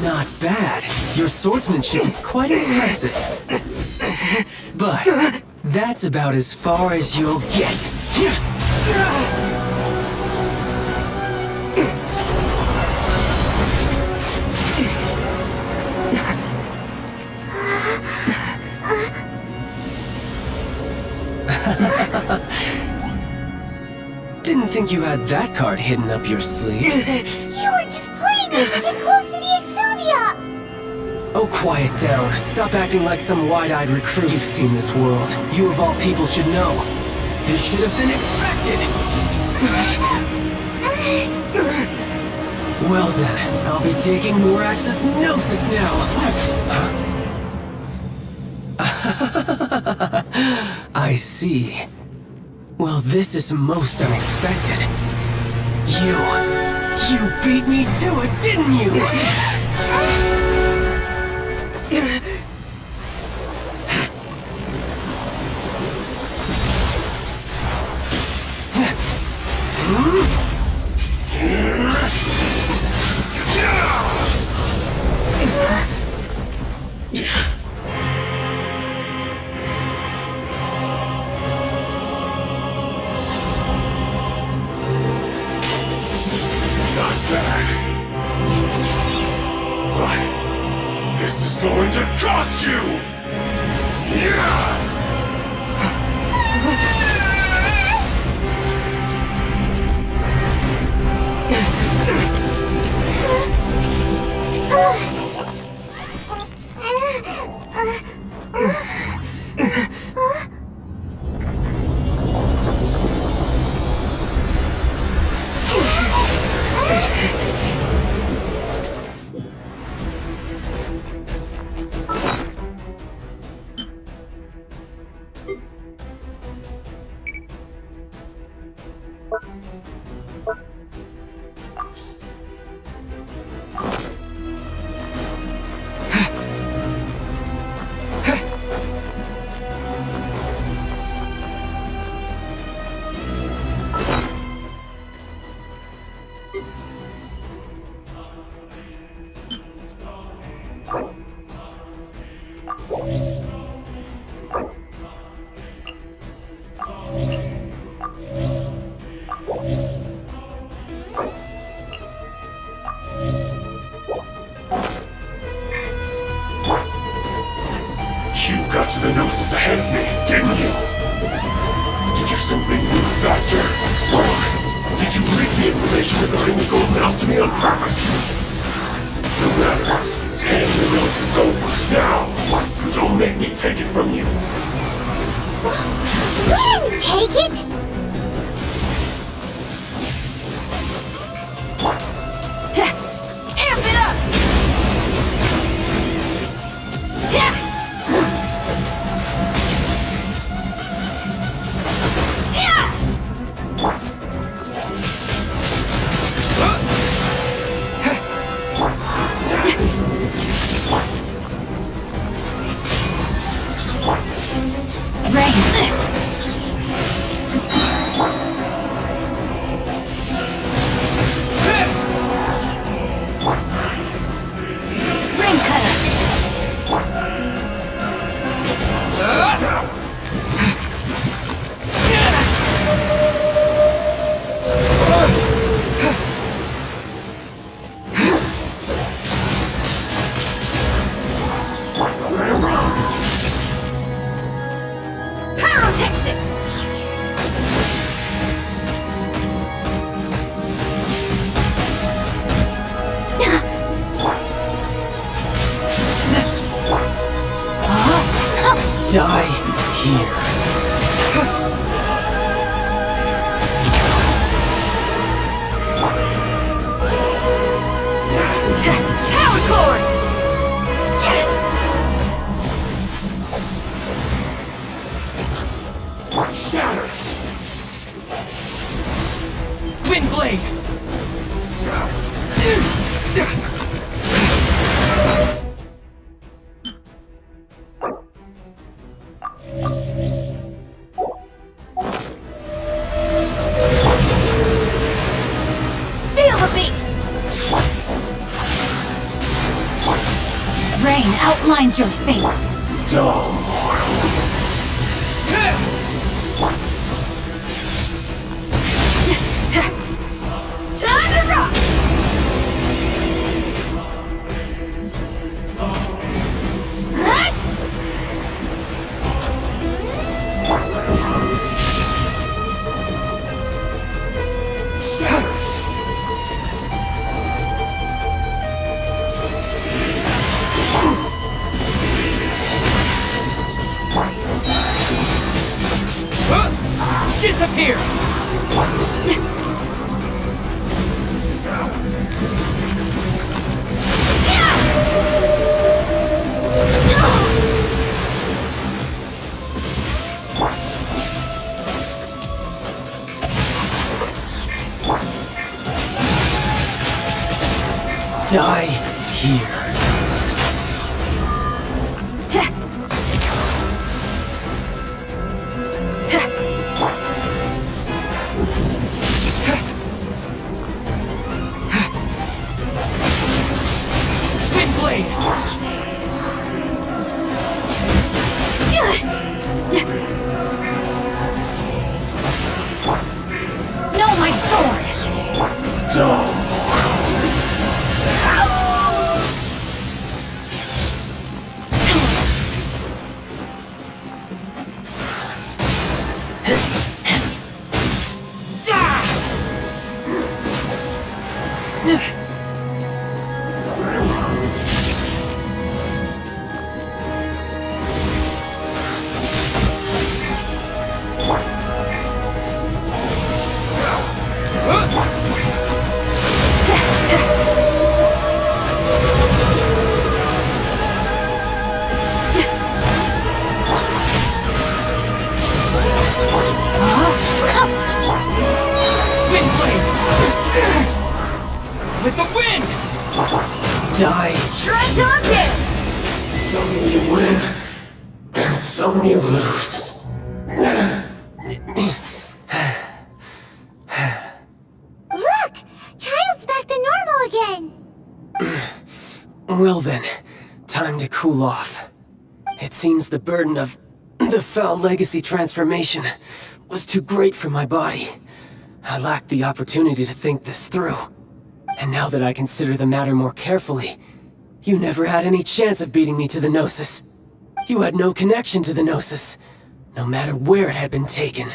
S8: Not bad. Your swordsmanship is quite impressive. But that's about as far as you'll get. Didn't think you had that card hidden up your sleeve.
S3: You were just playing us to get close to the Exuvia!
S8: Oh, quiet down. Stop acting like some wide-eyed recruit. You've seen this world. You of all people should know. This should have been expected! Well then, I'll be taking Morax's gnosis now! I see. Well, this is most unexpected. You beat me to it, didn't you?
S6: This is going to cost you! Yeah! with me, didn't you? Did you simply move faster? Or did you leak the information regarding the Golden House to me on purpose? No matter. And the race is over. Now, don't make me take it from you.
S3: We didn't take it!
S11: Amp it up! Yeah!
S8: Die here.
S11: Power cord!
S2: Wind blade!
S11: Feel the beat!
S4: Rain outlines your fate.
S11: Time to rock!
S2: Disappear!
S8: Die here.
S2: Wind blade!
S4: No, my sword!
S2: Wind blade! With the wind!
S8: Die.
S11: Try till I'm dead!
S6: Some you win, and some you lose.
S3: Look! Child's back to normal again!
S8: Well then, time to cool off. It seems the burden of the foul legacy transformation was too great for my body. I lacked the opportunity to think this through. And now that I consider the matter more carefully, you never had any chance of beating me to the Gnosis. You had no connection to the Gnosis, no matter where it had been taken.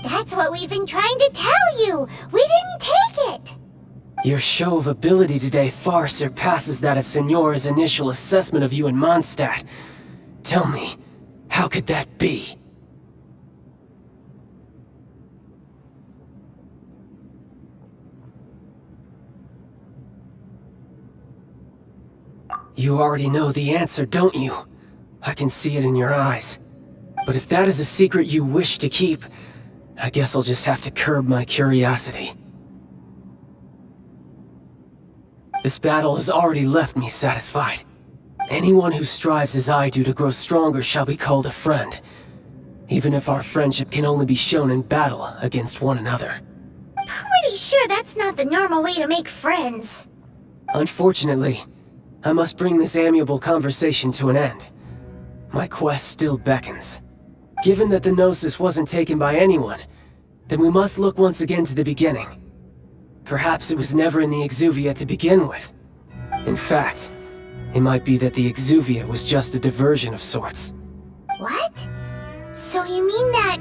S3: That's what we've been trying to tell you! We didn't take it!
S8: Your show of ability today far surpasses that of Signora's initial assessment of you in Mondstadt. Tell me, how could that be? You already know the answer, don't you? I can see it in your eyes. But if that is a secret you wish to keep, I guess I'll just have to curb my curiosity. This battle has already left me satisfied. Anyone who strives as I do to grow stronger shall be called a friend, even if our friendship can only be shown in battle against one another.
S3: Pretty sure that's not the normal way to make friends.
S8: Unfortunately, I must bring this amiable conversation to an end. My quest still beckons. Given that the Gnosis wasn't taken by anyone, then we must look once again to the beginning. Perhaps it was never in the Exuvia to begin with. In fact, it might be that the Exuvia was just a diversion of sorts.
S3: What? So you mean that...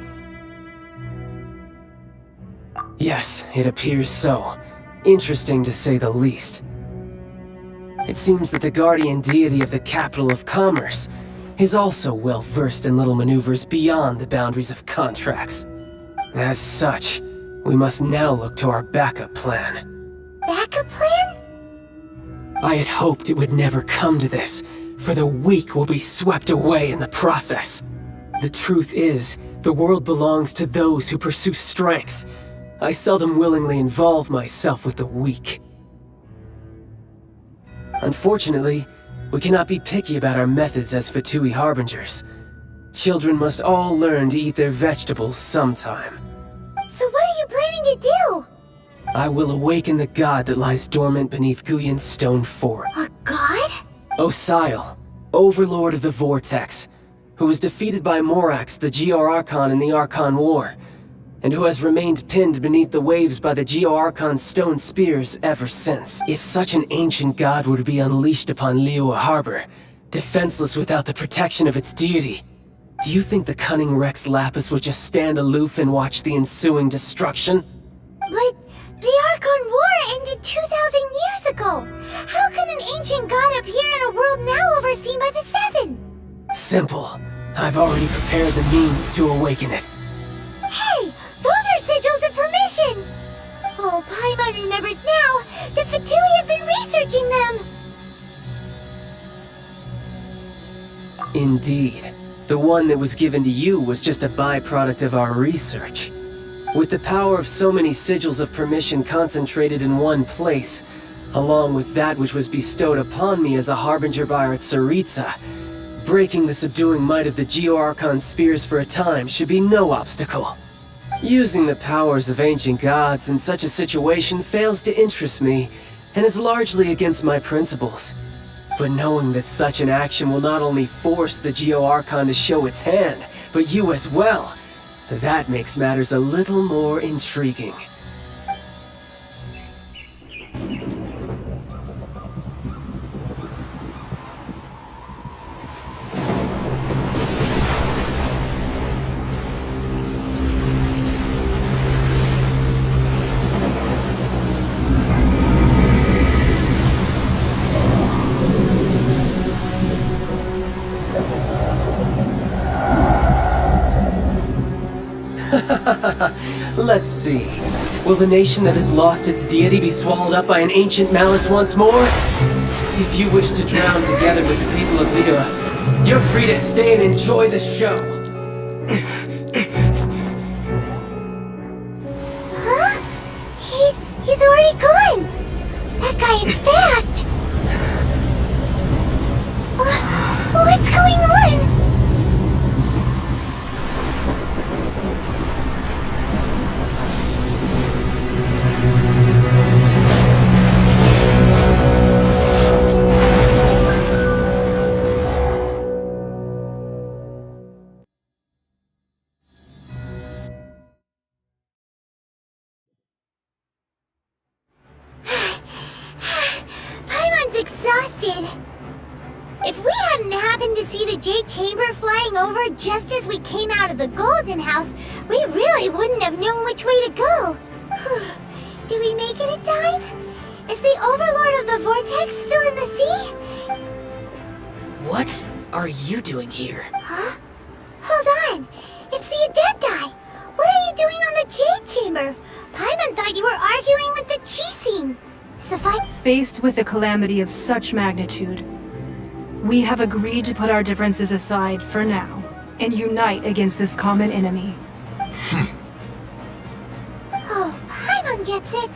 S8: Yes, it appears so. Interesting to say the least. It seems that the guardian deity of the capital of commerce is also well versed in little maneuvers beyond the boundaries of contracts. As such, we must now look to our backup plan.
S3: Backup plan?
S8: I had hoped it would never come to this, for the weak will be swept away in the process. The truth is, the world belongs to those who pursue strength. I seldom willingly involve myself with the weak. Unfortunately, we cannot be picky about our methods as Fatui Harbingers. Children must all learn to eat their vegetables sometime.
S3: So what are you planning to do?
S8: I will awaken the god that lies dormant beneath Guyon's stone fort.
S3: A god?
S8: Osile, overlord of the Vortex, who was defeated by Morax, the Geo-Archon in the Archon War, and who has remained pinned beneath the waves by the Geo-Archon's stone spears ever since. If such an ancient god were to be unleashed upon Liyue Harbor, defenseless without the protection of its deity, do you think the cunning Rex Lapis would just stand aloof and watch the ensuing destruction?
S3: But the Archon War ended 2,000 years ago! How can an ancient god appear in a world now overseen by the Seven?
S8: Simple. I've already prepared the means to awaken it.
S3: Hey! Those are sigils of permission! Oh, Paimon remembers now! The Fatui have been researching them!
S8: Indeed. The one that was given to you was just a byproduct of our research. With the power of so many sigils of permission concentrated in one place, along with that which was bestowed upon me as a harbinger by our Tsaritsa, breaking the subduing might of the Geo-Archon spears for a time should be no obstacle. Using the powers of ancient gods in such a situation fails to interest me, and is largely against my principles. But knowing that such an action will not only force the Geo-Archon to show its hand, but you as well, that makes matters a little more intriguing. Let's see. Will the nation that has lost its deity be swallowed up by an ancient malice once more? If you wish to drown together with the people of Liyue, you're free to stay and enjoy the show.
S3: Huh? He's already gone! That guy is fast! What's going on? Paimon's exhausted. If we hadn't happened to see the Jade Chamber flying over just as we came out of the Golden House, we really wouldn't have known which way to go. Did we make it in time? Is the Overlord of the Vortex still in the sea?
S2: What are you doing here?
S3: Huh? Hold on. It's the Adepti. What are you doing on the Jade Chamber? Paimon thought you were arguing with the Qixing. Is the fight...
S9: Faced with a calamity of such magnitude, we have agreed to put our differences aside for now and unite against this common enemy.
S3: Oh, Paimon gets it.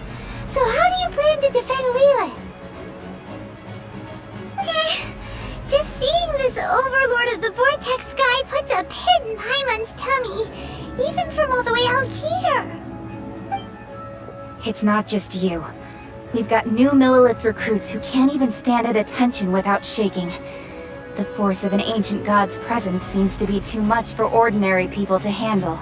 S3: So how do you plan to defend Liyue? Just seeing this Overlord of the Vortex guy puts a pit in Paimon's tummy, even from all the way out here.
S4: It's not just you. We've got new Millilith recruits who can't even stand at attention without shaking. The force of an ancient god's presence seems to be too much for ordinary people to handle.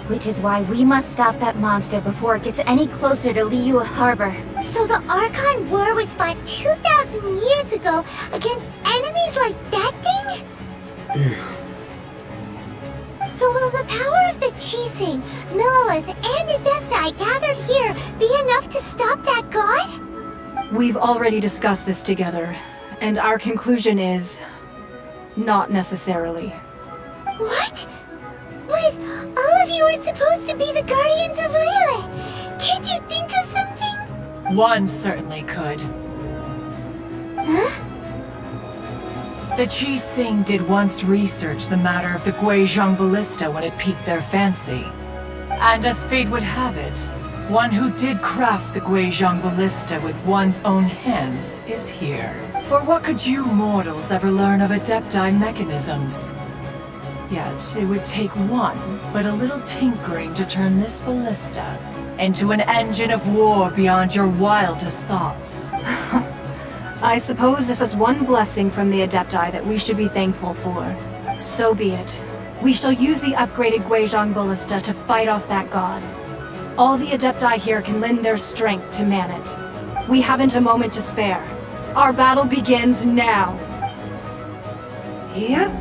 S4: Which is why we must stop that monster before it gets any closer to Liyue Harbor.
S3: So the Archon War was fought 2,000 years ago against enemies like that thing? So will the power of the Qixing, Millilith, and Adepti gathered here be enough to stop that god?
S9: We've already discussed this together, and our conclusion is... not necessarily.
S3: What? But all of you are supposed to be the guardians of Liyue. Can't you think of something?
S13: One certainly could.
S3: Huh?
S13: The Qixing did once research the matter of the Guizhong Ballista when it piqued their fancy. And as fate would have it, one who did craft the Guizhong Ballista with one's own hands is here. For what could you mortals ever learn of Adepti mechanisms? Yet, it would take one, but a little tinkering to turn this ballista into an engine of war beyond your wildest thoughts.
S9: I suppose this is one blessing from the Adepti that we should be thankful for. So be it. We shall use the upgraded Guizhong Ballista to fight off that god. All the Adepti here can lend their strength to man it. We haven't a moment to spare. Our battle begins now. Yep.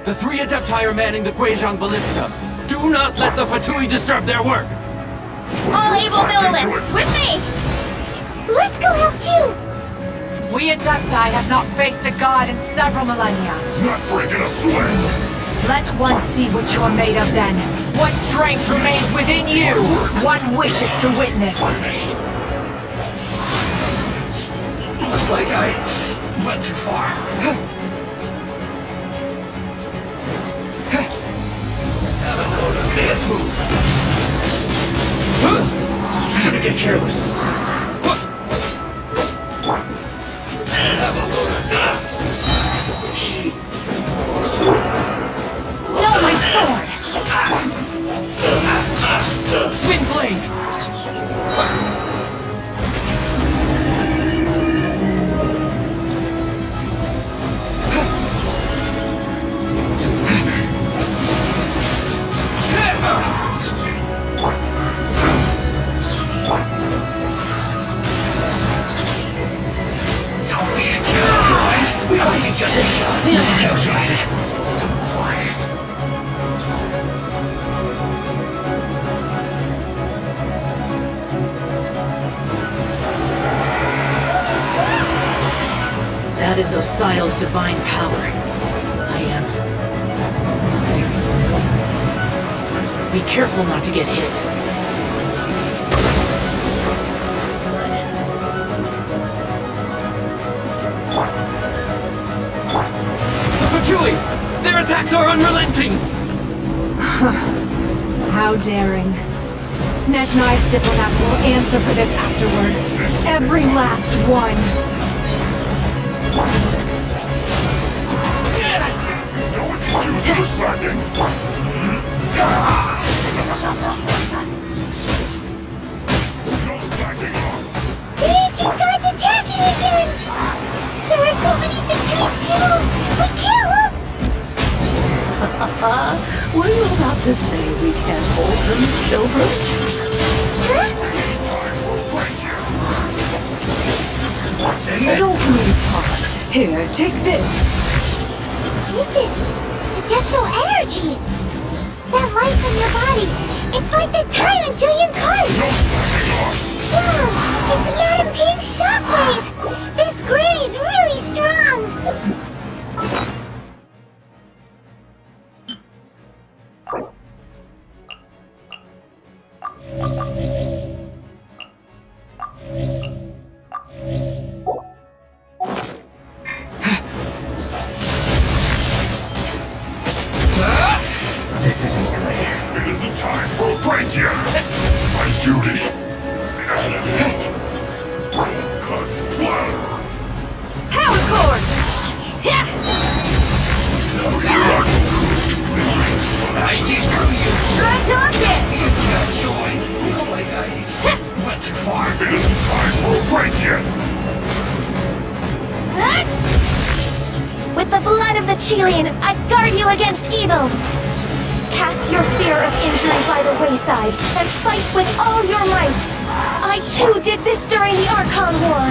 S14: The three Adepti are manning the Guizhong Ballista. Do not let the Fatui disturb their work!
S4: All able Millilith, with me!
S3: Let's go help too!
S13: We Adepti have not faced a god in several millennia.
S6: Not breaking a sweat!
S13: Let one see what you're made of then. What strength remains within you. One wishes to witness.
S6: Looks like I went too far. Have a load of this. Shouldn't get careless. Have a load of this.
S13: No, my sword! Windblade!
S6: Don't be a killjoy. We might be just miscalculated. So quiet.
S13: What is Osial's divine power? I am very familiar. Be careful not to get hit.
S14: Fatui! Their attacks are unrelenting!
S7: How daring. Snezhnai's diplomats will answer for this afterward. Every last one.
S6: No excuse for slacking. No slacking off.
S3: The ancient gods attacking again! There are so many Fatui too! We can't hold...
S13: Were you about to say we can't hold them, children?
S6: What's in there?
S13: Don't lose heart. Here, take this.
S3: This is adeptal energy! That light from your body, it's like the time in Julian Cards! Wow, it's Madam Pink's shockwave! This granny's really strong!
S14: This isn't good.
S6: It isn't time for a break yet. My duty. Animate. Cut bladder.
S3: Power cord!
S6: Now you're not going to flee.
S14: I see through you!
S3: Resurrected!
S14: Joy. Looks like I went too far.
S6: It isn't time for a break yet.
S11: With the blood of the Chilean, I guard you against evil! Cast your fear of injury by the wayside, and fight with all your might! I too did this during the Archon War!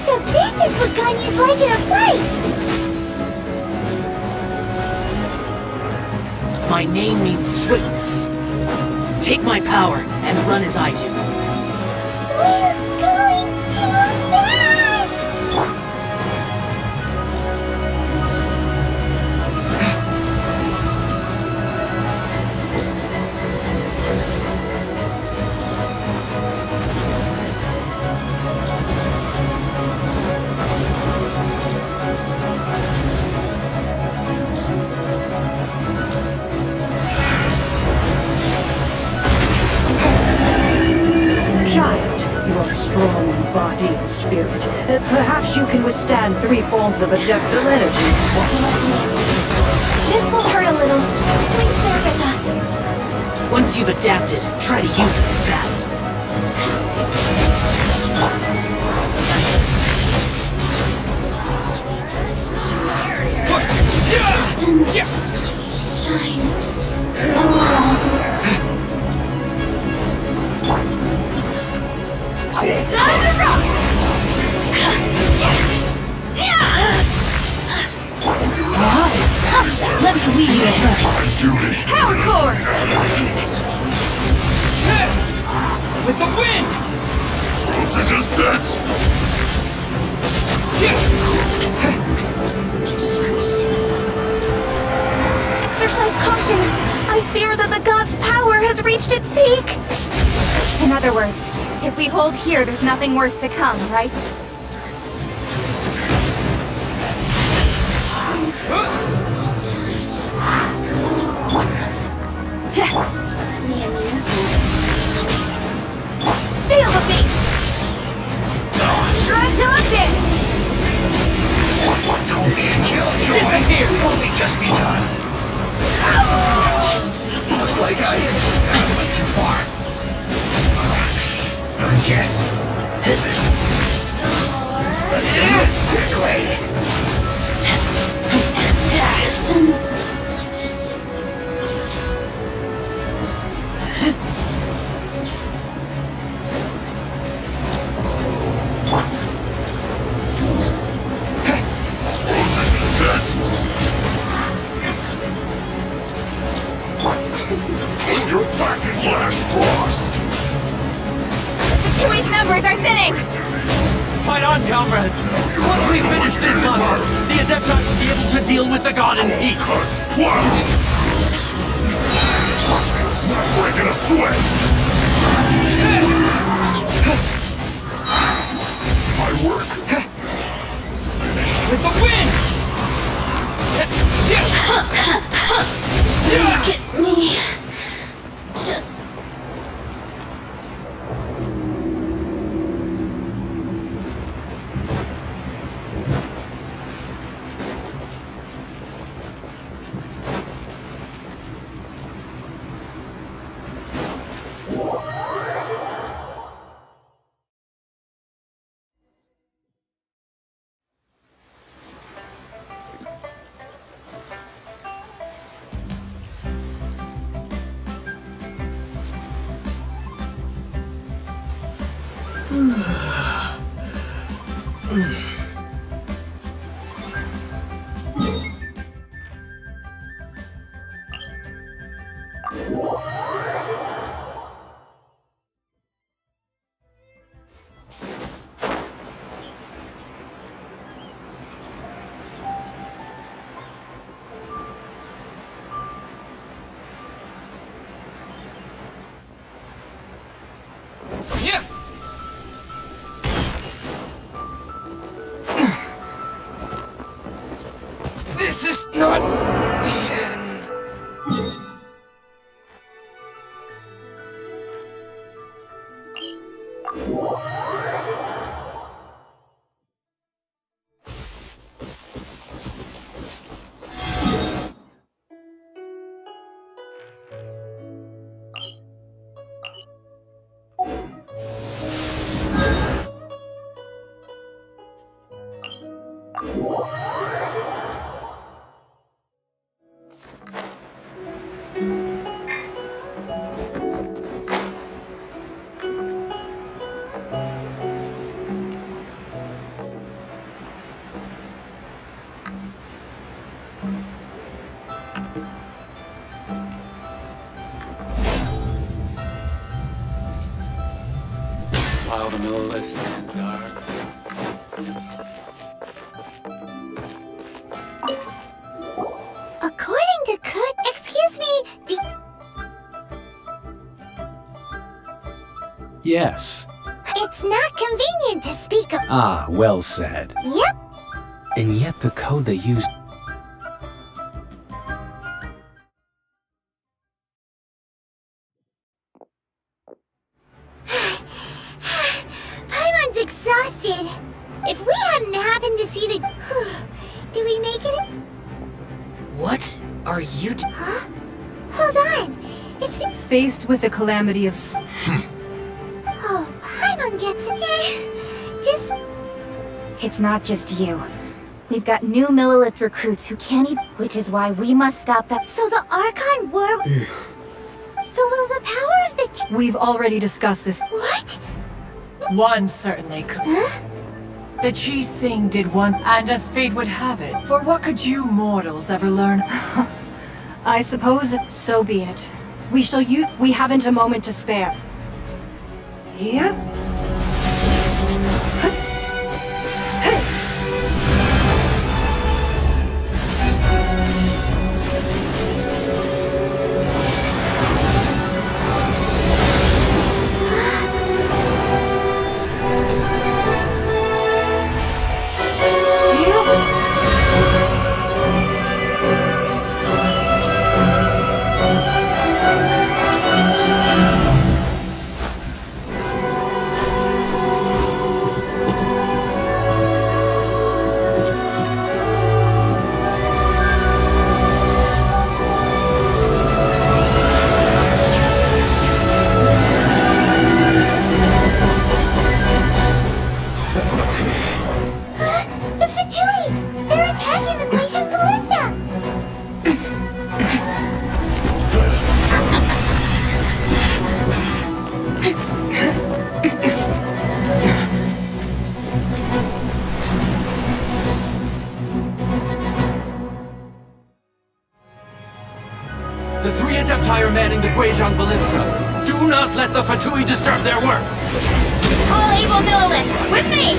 S3: So this is what Ganyu's like in a fight!
S13: My name means swiftness. Take my power and run as I do.
S3: We're going too fast!
S13: Child, you are strong in body and spirit. Perhaps you can withstand 3 forms of adeptal energy at once.
S11: This will hurt a little. Please bear with us.
S13: Once you've adapted, try to use it in battle.
S3: Let me lead you at first.
S6: My duty.
S3: Power cord!
S14: With the wind!
S6: To descent.
S11: Exercise caution! I fear that the god's power has reached its peak!
S4: In other words, if we hold here, there's nothing worse to come, right?
S3: Feel the beat! Resurrected!
S14: Disappear! Only just begun. Looks like I went too far. I guess. Quickly.
S6: You're back in last frost.
S3: Fatoui's numbers are thinning!
S14: Fight on, comrades! Once we finish this level, the Adepti will be able to deal with the god in peace!
S6: What? Not breaking a sweat! My work.
S14: With the wind!
S4: Look at me. Just...
S2: This is not the end.
S14: While the Millelith stands guard.
S3: According to Cook, excuse me,
S8: Yes.
S3: it's not convenient to speak of.
S8: Ah, well said.
S3: Yep.
S8: And yet the code they used...
S3: Paimon's exhausted. If we hadn't happened to see the... Do we make it?
S2: What are you
S3: Huh? Hold on. It's the...
S9: Faced with the calamity of
S3: Oh, Paimon gets it. Just...
S4: It's not just you. We've got new Millelith recruits who can't even... Which is why we must stop that...
S3: So the Archon were... So will the power of the...
S9: We've already discussed this.
S3: What?
S13: One certainly could.
S3: Huh?
S13: The Chi Sing did one, and as fate would have it, for what could you mortals ever learn?
S9: I suppose so be it. We shall use... We haven't a moment to spare. Yep.
S3: The Fatui! They're attacking the Glacial Ballista!
S14: The three Adepti are manning the Guizhong Ballista. Do not let the Fatui disturb their work!
S4: All able Millelith, with me!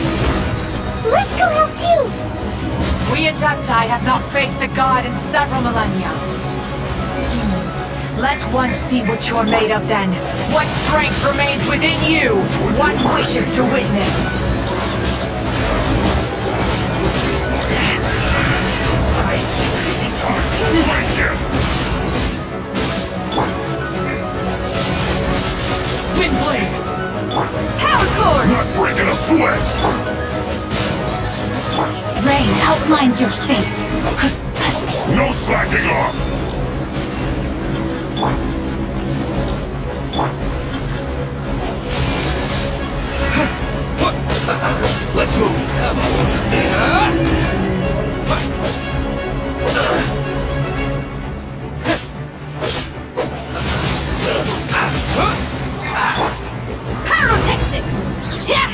S3: Let's go help too!
S13: We Adepti have not faced a god in several millennia. Let one see what you're made of then. What strength remains within you? One wishes to witness.
S14: Windblade!
S13: Power cord!
S6: Not breaking a sweat!
S4: Rain outlines your fate.
S6: No slacking off!
S14: Let's move.
S13: Pyrotechnics! Yeah!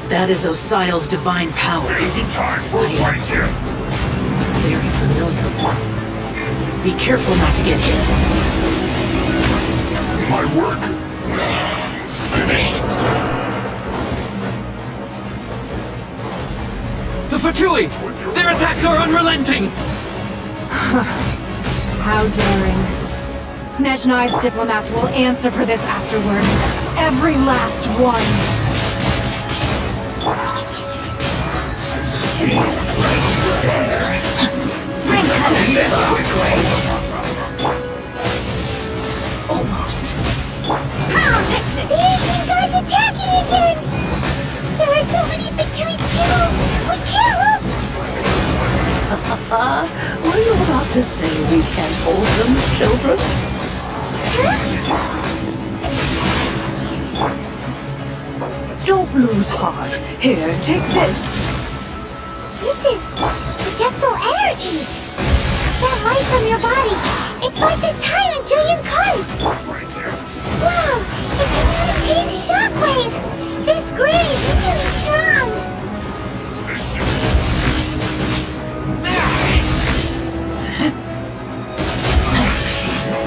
S2: That is Osial's divine power.
S6: Isn't time for a fight yet!
S2: Very familiar with it. Be careful not to get hit.
S6: My work finished.
S14: The Fatui! Their attacks are unrelenting!
S7: How daring. Snezhnai's diplomats will answer for this afterward. Every last one.
S4: Bring
S2: Almost.
S3: Pyrotechnic! The ancient guard's attacking again! There are so many Fatui too! We can't look!
S2: Were you about to say we can't hold them, children? Don't lose heart. Here, take this.
S3: This is adeptal energy! That light from your body, it's like the time in Julian Cars! Wow! It's another pink shockwave! This grid is really strong!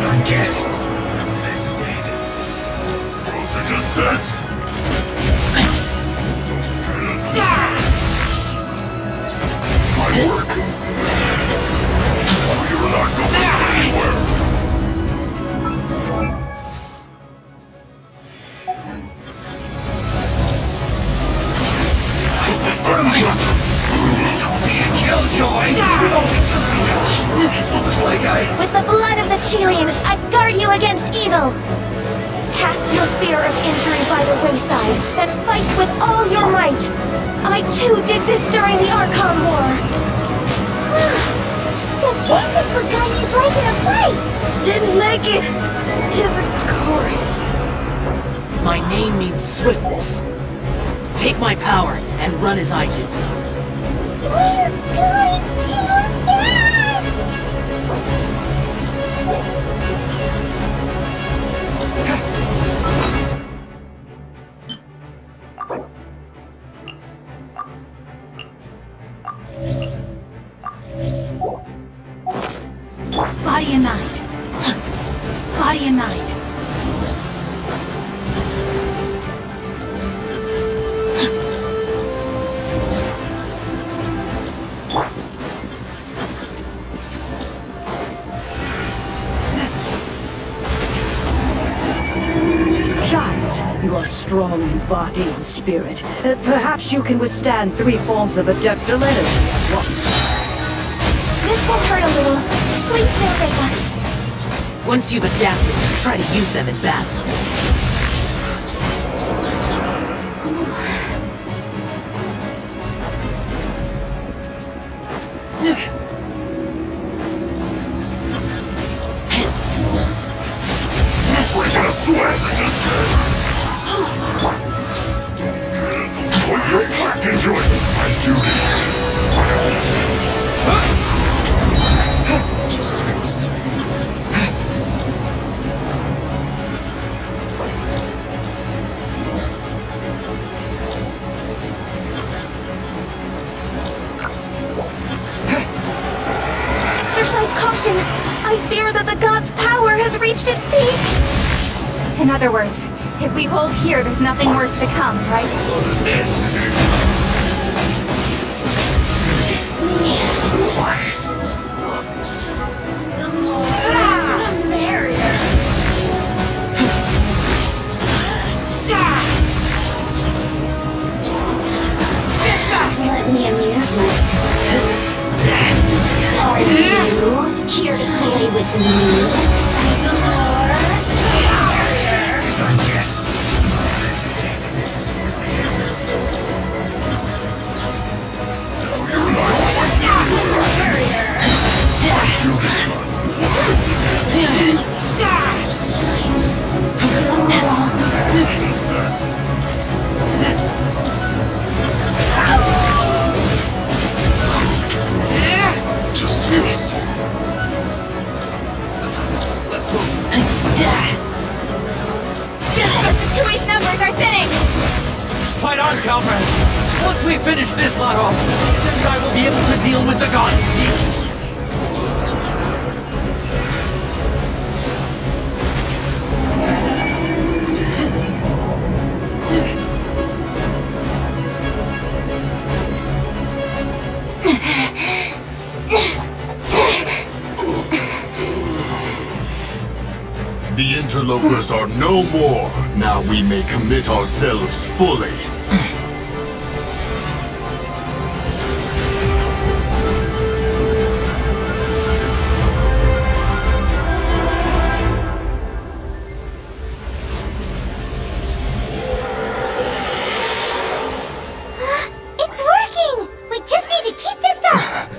S6: I guess this is it. Frozen descent! My work! You're not going anywhere! I said burn you! Don't be a killjoy! Looks like
S11: With the blood of the Chilian, I guard you against evil! Cast your fear of injury by the wayside, and fight with all your might! I too did this during the Archon War!
S3: So this is what Ganyu's like in a fight!
S11: Didn't make it to the chorus.
S2: My name means swiftness. Take my power and run as I do.
S3: We're going too fast!
S4: Body and mind. Body and mind.
S15: Child, you are strong in body and spirit. Perhaps you can withstand 3 forms of adeptal energy at once.
S11: This will hurt a little. Please bear with us.
S2: Once you've adapted, try to use them in battle.
S6: Breaking a sweat! Well, you're packed into it! My duty!
S4: other words, if we hold here, there's nothing worse to come, right?
S3: The more, the merrier. Let me amuse myself. Are you here to play with me? The more, the merrier.
S6: Yes. This is
S4: Fatui's numbers are thinning!
S14: Fight on, comrades! Once we finish this lot off, then I will be able to deal with the god.
S6: The interlopers are no more. Now we may commit ourselves fully.
S3: It's working! We just need to keep this up!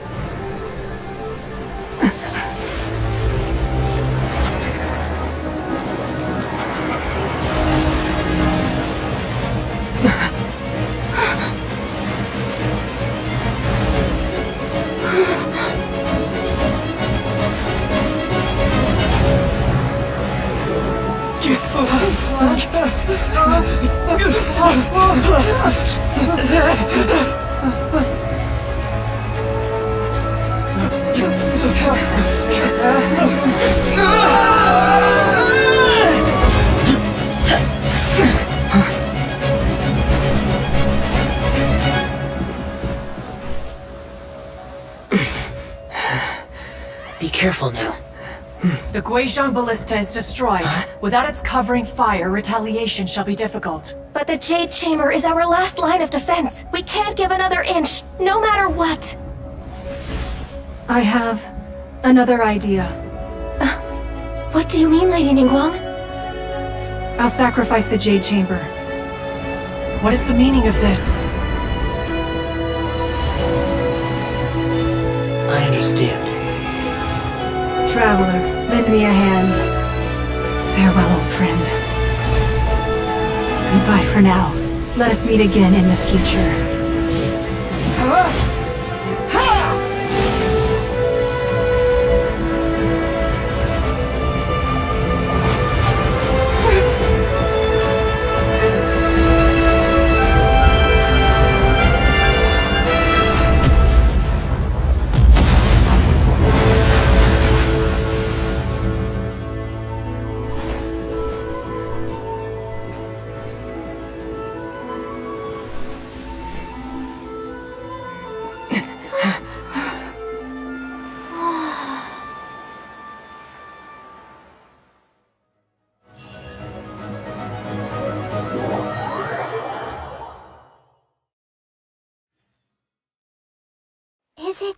S2: Be careful now.
S13: The Guizhong Ballista is destroyed. Without its covering fire, retaliation shall be difficult.
S11: But the Jade Chamber is our last line of defense. We can't give another inch, no matter what.
S9: I have another idea.
S11: What do you mean, Lady Ningguang?
S9: I'll sacrifice the Jade Chamber.
S13: What is the meaning of this?
S2: I understand.
S9: Traveler, lend me a hand. Farewell, old friend. Goodbye for now. Let us meet again in the future.
S3: Is it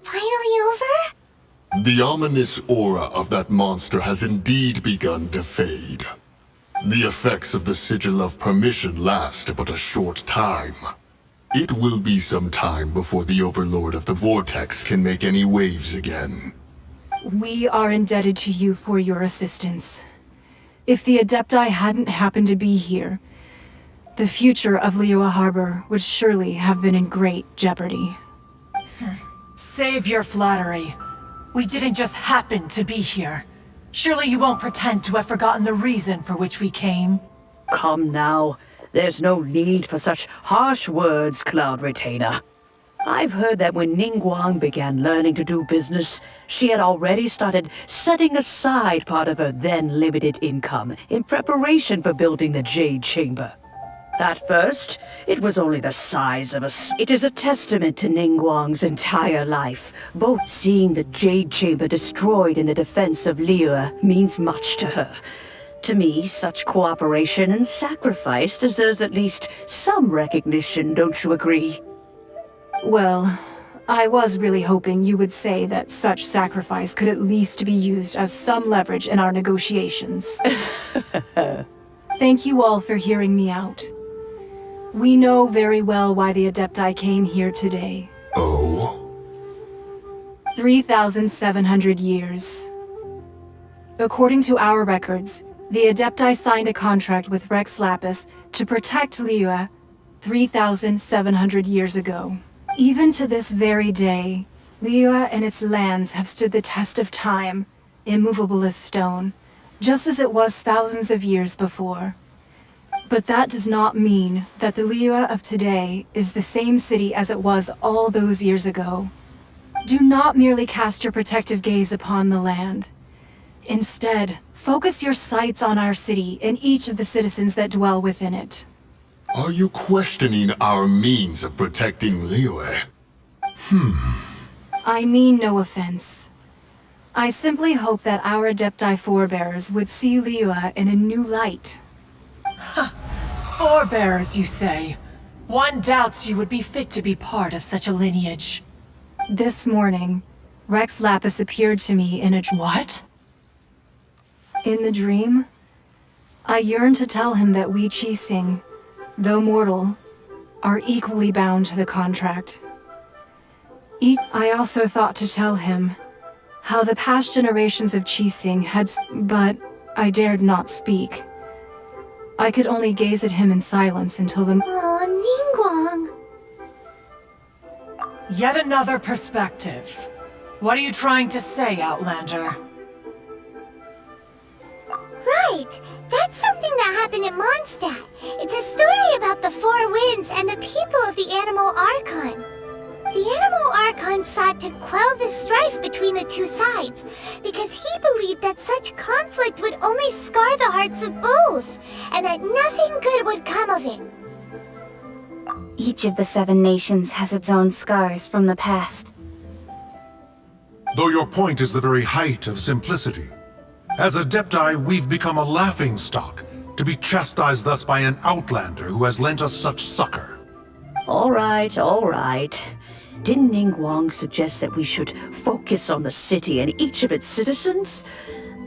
S3: finally over?
S6: The ominous aura of that monster has indeed begun to fade. The effects of the Sigil of Permission last but a short time. It will be some time before the Overlord of the Vortex can make any waves again.
S9: We are indebted to you for your assistance. If the Adepti hadn't happened to be here, the future of Liyue Harbor would surely have been in great jeopardy.
S13: Save your flattery. We didn't just happen to be here. Surely you won't pretend to have forgotten the reason for which we came.
S15: Come now. There's no need for such harsh words, Cloud Retainer. I've heard that when Ningguang began learning to do business, she had already started setting aside part of her then limited income in preparation for building the Jade Chamber. At first, it was only the size of It is a testament to Ningguang's entire life. Both seeing the Jade Chamber destroyed in the defense of Liyue means much to her. To me, such cooperation and sacrifice deserves at least some recognition, don't you agree?
S9: Well, I was really hoping you would say that such sacrifice could at least be used as some leverage in our negotiations. Thank you all for hearing me out. We know very well why the Adepti came here today.
S6: Oh?
S9: 3,700 years. According to our records, the Adepti signed a contract with Rex Lapis to protect Liyue 3,700 years ago. Even to this very day, Liyue and its lands have stood the test of time, immovable as stone, just as it was thousands of years before. But that does not mean that the Liyue of today is the same city as it was all those years ago. Do not merely cast your protective gaze upon the land. Instead, focus your sights on our city and each of the citizens that dwell within it.
S6: Are you questioning our means of protecting Liyue?
S9: I mean no offense. I simply hope that our Adepti forebears would see Liyue in a new light.
S13: Forebears, you say? One doubts you would be fit to be part of such a lineage.
S9: This morning, Rex Lapis appeared to me in a
S13: What?
S9: In the dream, I yearned to tell him that we Qixing, though mortal, are equally bound to the contract. I also thought to tell him how the past generations of Qixing had but I dared not speak. I could only gaze at him in silence until the—
S3: Oh, Ningguang.
S13: Yet another perspective. What are you trying to say, Outlander?
S3: Right! That's something that happened in Mondstadt. It's a story about the Four Winds and the people of the Animal Archon. The Animal Archon sought to quell the strife between the two sides, because he believed that such conflict would only scar the hearts of both, and that nothing good would come of it.
S4: Each of the 7 nations has its own scars from the past.
S16: Though your point is the very height of simplicity. As Adepti, we've become a laughingstock, to be chastised thus by an outlander who has lent us such succor.
S15: All right, all right. Didn't Ningguang suggest that we should focus on the city and each of its citizens?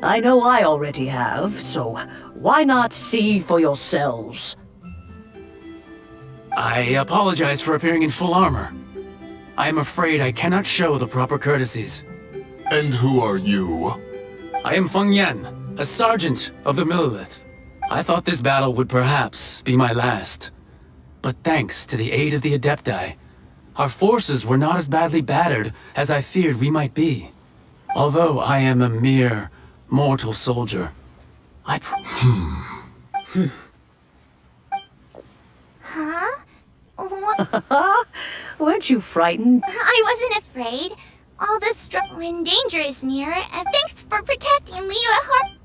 S15: I know I already have, so why not see for yourselves?
S1: I apologize for appearing in full armor. I am afraid I cannot show the proper courtesies.
S6: And who are you?
S1: I am Feng Yan, a sergeant of the Millelith. I thought this battle would perhaps be my last. But thanks to the aid of the Adepti, our forces were not as badly battered as I feared we might be. Although I am a mere mortal soldier,
S3: Huh? What?
S15: Weren't you frightened?
S3: I wasn't afraid. All this when danger is near, and thanks for protecting Liyue Harbor.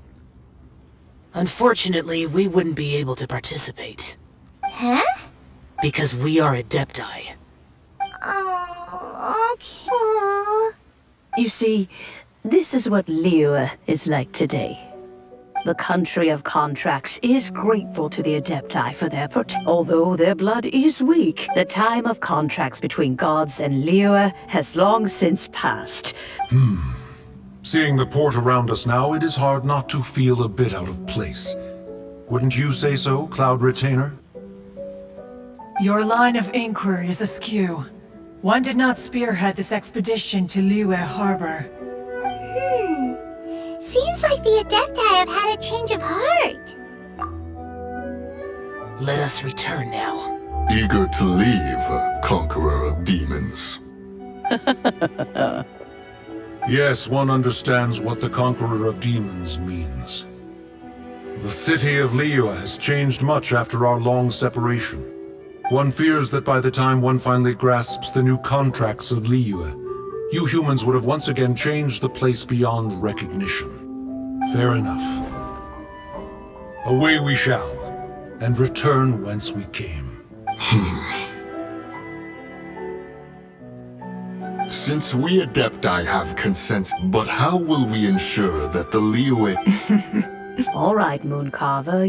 S2: Unfortunately, we wouldn't be able to participate.
S3: Huh?
S2: Because we are Adepti.
S3: Oh, okay. Aww.
S15: You see, this is what Liyue is like today. The country of contracts is grateful to the Adepti for their although their blood is weak, the time of contracts between gods and Liyue has long since passed.
S16: Seeing the port around us now, it is hard not to feel a bit out of place. Wouldn't you say so, Cloud Retainer?
S13: Your line of inquiry is askew. One did not spearhead this expedition to Liyue Harbor.
S3: Seems like the Adepti have had a change of heart.
S2: Let us return now.
S6: Eager to leave, Conqueror of Demons.
S16: Yes, one understands what the Conqueror of Demons means. The city of Liyue has changed much after our long separation. One fears that by the time one finally grasps the new contracts of Liyue, you humans would have once again changed the place beyond recognition. Fair enough. Away we shall, and return whence we came.
S6: Since we Adepti have consent, but how will we ensure that the Liyue...
S15: All right, Mooncarver,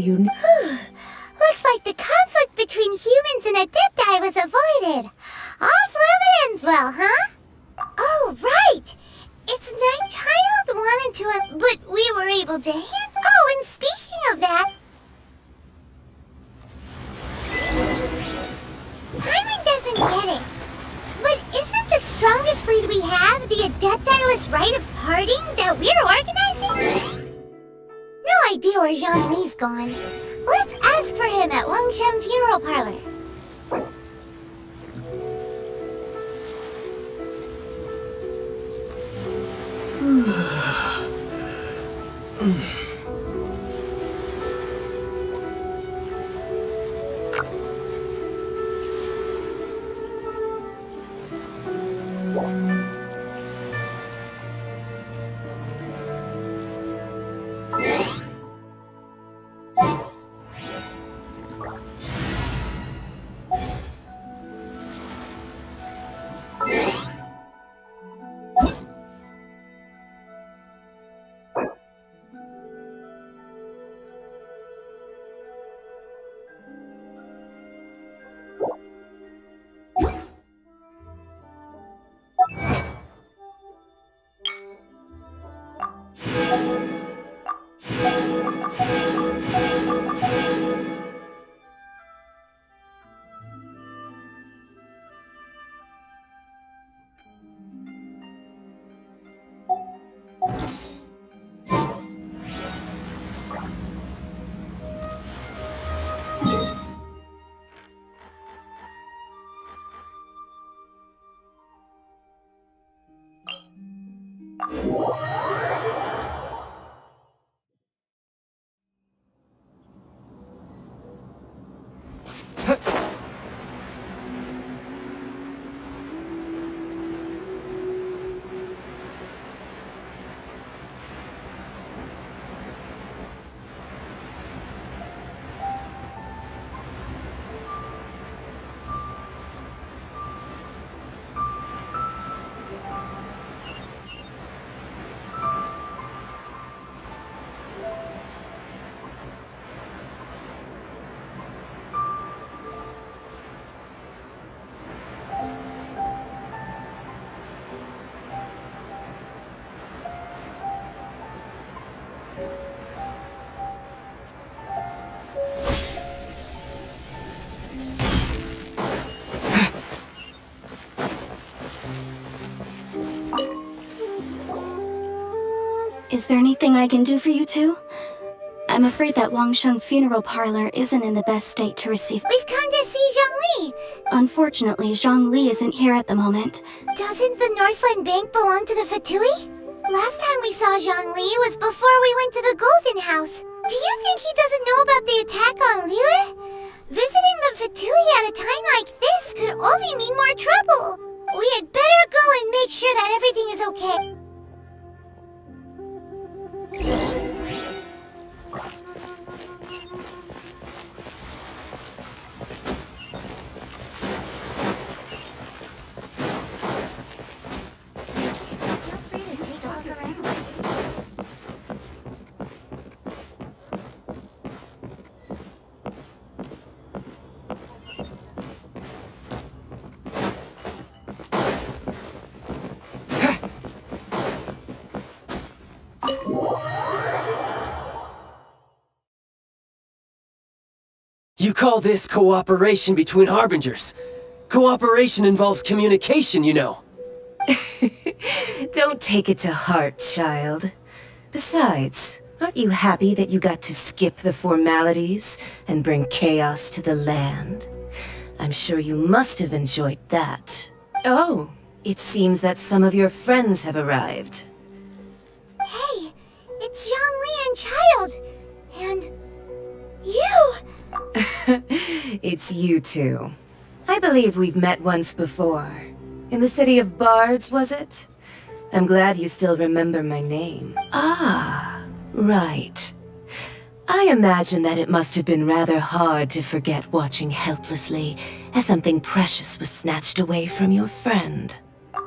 S3: Looks like the conflict between humans and Adepti was avoided. All's well that ends well, huh? Oh, right! Its Night Child wanted to, but we were able to handle... Oh, and speaking of that... Paimon doesn't get it. But isn't the strongest lead we have the Adepti-less rite of parting that we're organizing? No idea where Zhongli's gone. Let's ask for him at Wangshan Funeral Parlor.
S4: Is there anything I can do for you two? I'm afraid that Wangsheng Funeral Parlor isn't in the best state to receive...
S3: We've come to see Zhongli!
S4: Unfortunately, Zhongli isn't here at the moment.
S3: Doesn't the Northland Bank belong to the Fatui? Last time we saw Zhongli was before we went to the Golden House. Do you think he doesn't know about the attack on Liyue? Visiting the Fatui at a time like this could only mean more trouble. We had better go and make sure that everything is okay.
S8: You call this cooperation between Harbingers? Cooperation involves communication, you know.
S17: Don't take it to heart, child. Besides, aren't you happy that you got to skip the formalities and bring chaos to the land? I'm sure you must have enjoyed that. Oh, it seems that some of your friends have arrived.
S3: Hey, it's Zhongli and Child! And... you!
S17: It's you two. I believe we've met once before. In the city of Bards, was it? I'm glad you still remember my name. Ah, right. I imagine that it must have been rather hard to forget watching helplessly as something precious was snatched away from your friend.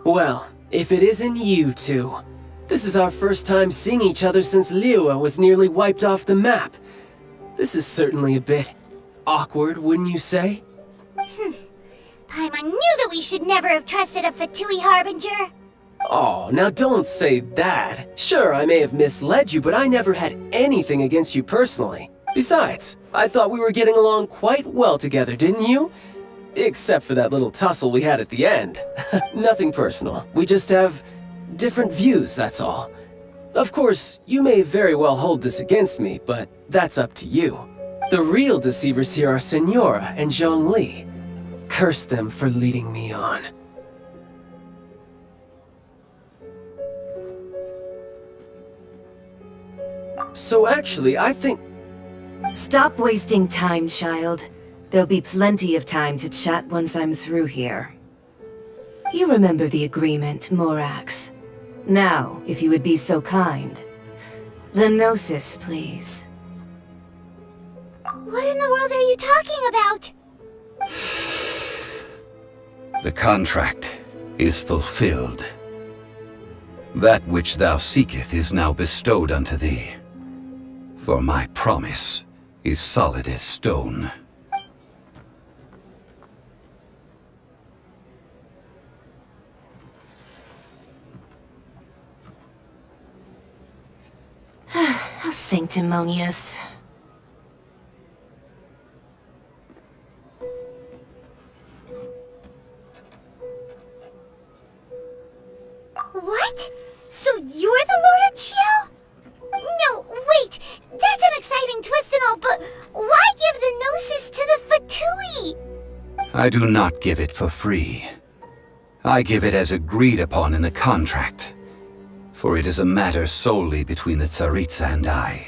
S8: Well, if it isn't you two. This is our first time seeing each other since Liyue was nearly wiped off the map. This is certainly a bit awkward, wouldn't you say?
S3: Paimon knew that we should never have trusted a Fatui Harbinger.
S8: Oh, now don't say that. Sure, I may have misled you, but I never had anything against you personally. Besides, I thought we were getting along quite well together, didn't you? Except for that little tussle we had at the end. Nothing personal. We just have different views, that's all. Of course, you may very well hold this against me, but that's up to you. The real deceivers here are Senora and Zhongli. Curse them for leading me on. So actually, I think...
S17: Stop wasting time, child. There'll be plenty of time to chat once I'm through here. You remember the agreement, Morax. Now, if you would be so kind. The Gnosis, please.
S3: What in the world are you talking about?
S10: The contract is fulfilled. That which thou seeketh is now bestowed unto thee. For my promise is solid as stone.
S17: How sanctimonious.
S3: What? So you're the Lord of Chio? No, wait! That's an exciting twist and all, but why give the Gnosis to the Fatui?
S10: I do not give it for free. I give it as agreed upon in the contract. For it is a matter solely between the Tsaritsa and I.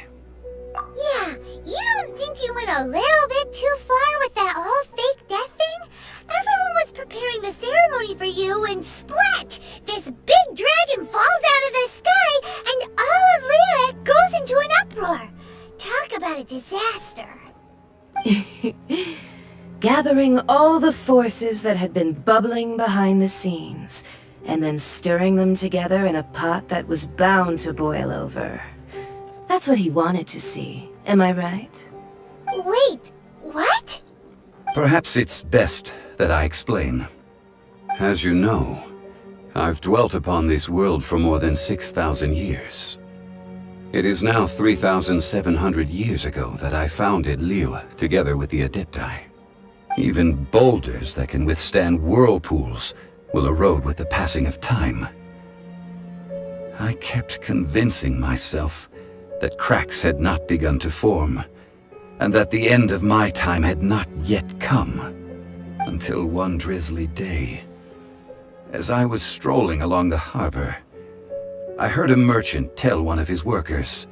S3: Yeah, you don't think you went a little bit too far with that whole fake death thing? Everyone was preparing the ceremony for you, and splat! This big dragon falls out of the sky, and all of Liyue goes into an uproar. Talk about a disaster.
S17: Gathering all the forces that had been bubbling behind the scenes, and then stirring them together in a pot that was bound to boil over. That's what he wanted to see, am I right?
S3: Wait, what?
S10: Perhaps it's best that I explain. As you know, I've dwelt upon this world for more than 6,000 years. It is now 3,700 years ago that I founded Liyue together with the Adepti. Even boulders that can withstand whirlpools will erode with the passing of time. I kept convincing myself that cracks had not begun to form, and that the end of my time had not yet come. Until one drizzly day, as I was strolling along the harbor, I heard a merchant tell one of his workers,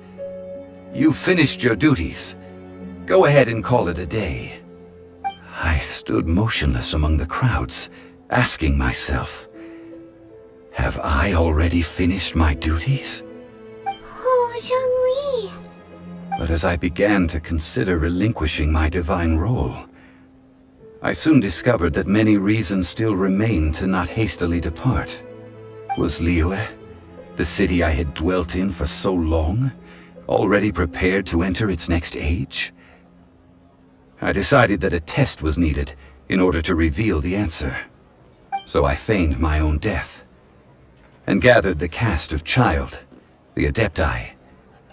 S10: "You've finished your duties. Go ahead and call it a day." I stood motionless among the crowds, asking myself, have I already finished my duties?
S3: Oh, Zhongli.
S10: But as I began to consider relinquishing my divine role, I soon discovered that many reasons still remained to not hastily depart. Was Liyue, the city I had dwelt in for so long, already prepared to enter its next age? I decided that a test was needed in order to reveal the answer. So I feigned my own death, and gathered the cast of Child, the Adepti,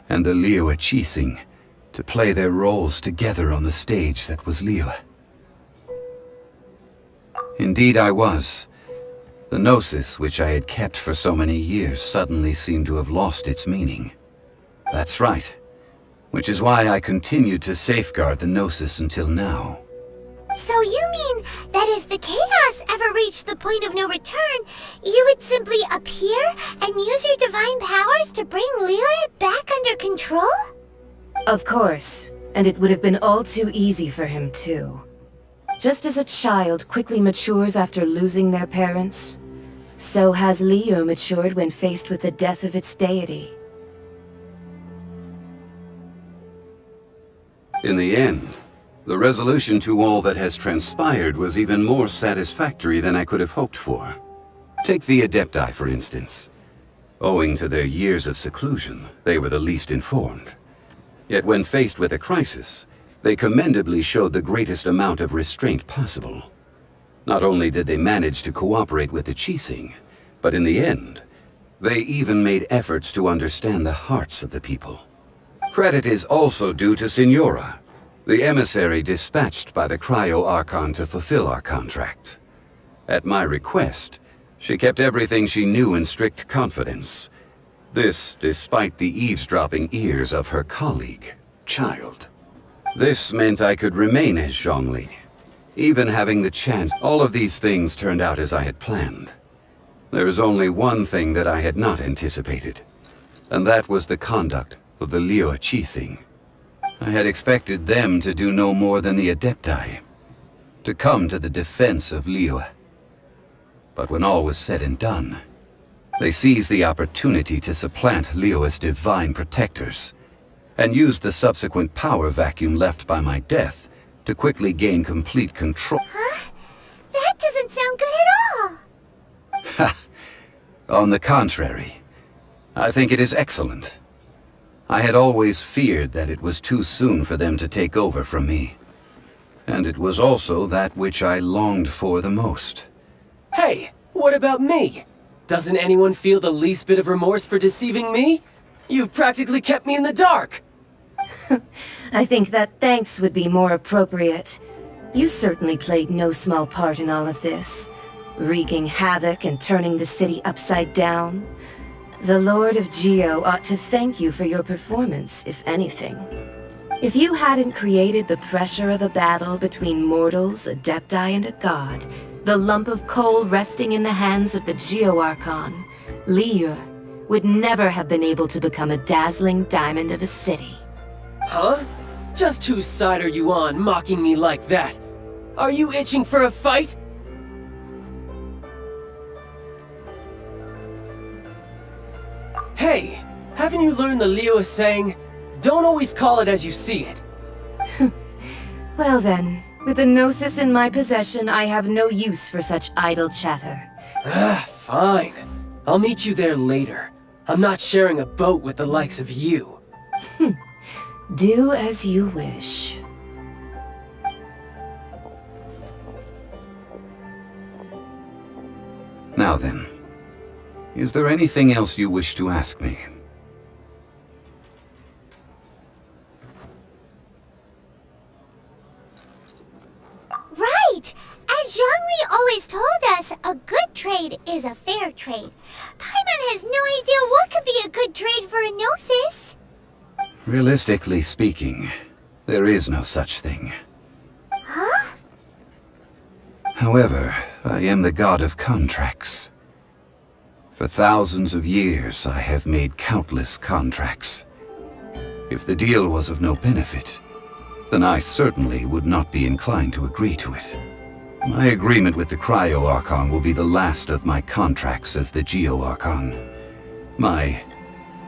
S10: and the Liyue Qixing to play their roles together on the stage that was Liyue. Indeed I was. The Gnosis, which I had kept for so many years, suddenly seemed to have lost its meaning. That's right, which is why I continued to safeguard the Gnosis until now.
S3: So you mean that if the chaos ever reached the point of no return, you would simply appear and use your divine powers to bring Liyue back under control?
S17: Of course, and it would have been all too easy for him too. Just as a child quickly matures after losing their parents, so has Liyue matured when faced with the death of its deity.
S10: In the end, the resolution to all that has transpired was even more satisfactory than I could have hoped for. Take the Adepti, for instance. Owing to their years of seclusion, they were the least informed. Yet when faced with a crisis, they commendably showed the greatest amount of restraint possible. Not only did they manage to cooperate with the Qixing, but in the end, they even made efforts to understand the hearts of the people. Credit is also due to Signora, the emissary dispatched by the Cryo Archon to fulfill our contract. At my request, she kept everything she knew in strict confidence. This despite the eavesdropping ears of her colleague, Child. This meant I could remain as Zhongli, even having the chance. All of these things turned out as I had planned. There is only one thing that I had not anticipated, and that was the conduct of the Liyue Qixing. I had expected them to do no more than the Adepti, to come to the defense of Liyue. But when all was said and done, they seized the opportunity to supplant Liyue's divine protectors, and used the subsequent power vacuum left by my death to quickly gain complete control.
S3: Huh? That doesn't sound good at all!
S10: Ha! On the contrary, I think it is excellent. I had always feared that it was too soon for them to take over from me. And it was also that which I longed for the most.
S8: Hey, what about me? Doesn't anyone feel the least bit of remorse for deceiving me? You've practically kept me in the dark!
S17: I think that thanks would be more appropriate. You certainly played no small part in all of this, wreaking havoc and turning the city upside down. The Lord of Geo ought to thank you for your performance, if anything. If you hadn't created the pressure of a battle between mortals, Adepti, and a god, the lump of coal resting in the hands of the Geo Archon, Liyue, would never have been able to become a dazzling diamond of a city.
S8: Huh? Just whose side are you on, mocking me like that? Are you itching for a fight? Hey, haven't you learned the Liyue saying, don't always call it as you see it?
S17: Well then, with the Gnosis in my possession, I have no use for such idle chatter.
S8: Fine. I'll meet you there later. I'm not sharing a boat with the likes of you.
S17: Do as you wish.
S10: Now then, is there anything else you wish to ask me?
S3: Right! As Zhongli always told us, a good trade is a fair trade. Paimon has no idea what could be a good trade for a Gnosis.
S10: Realistically speaking, there is no such thing.
S3: Huh?
S10: However, I am the god of contracts. For thousands of years, I have made countless contracts. If the deal was of no benefit, then I certainly would not be inclined to agree to it. My agreement with the Cryo Archon will be the last of my contracts as the Geo Archon. My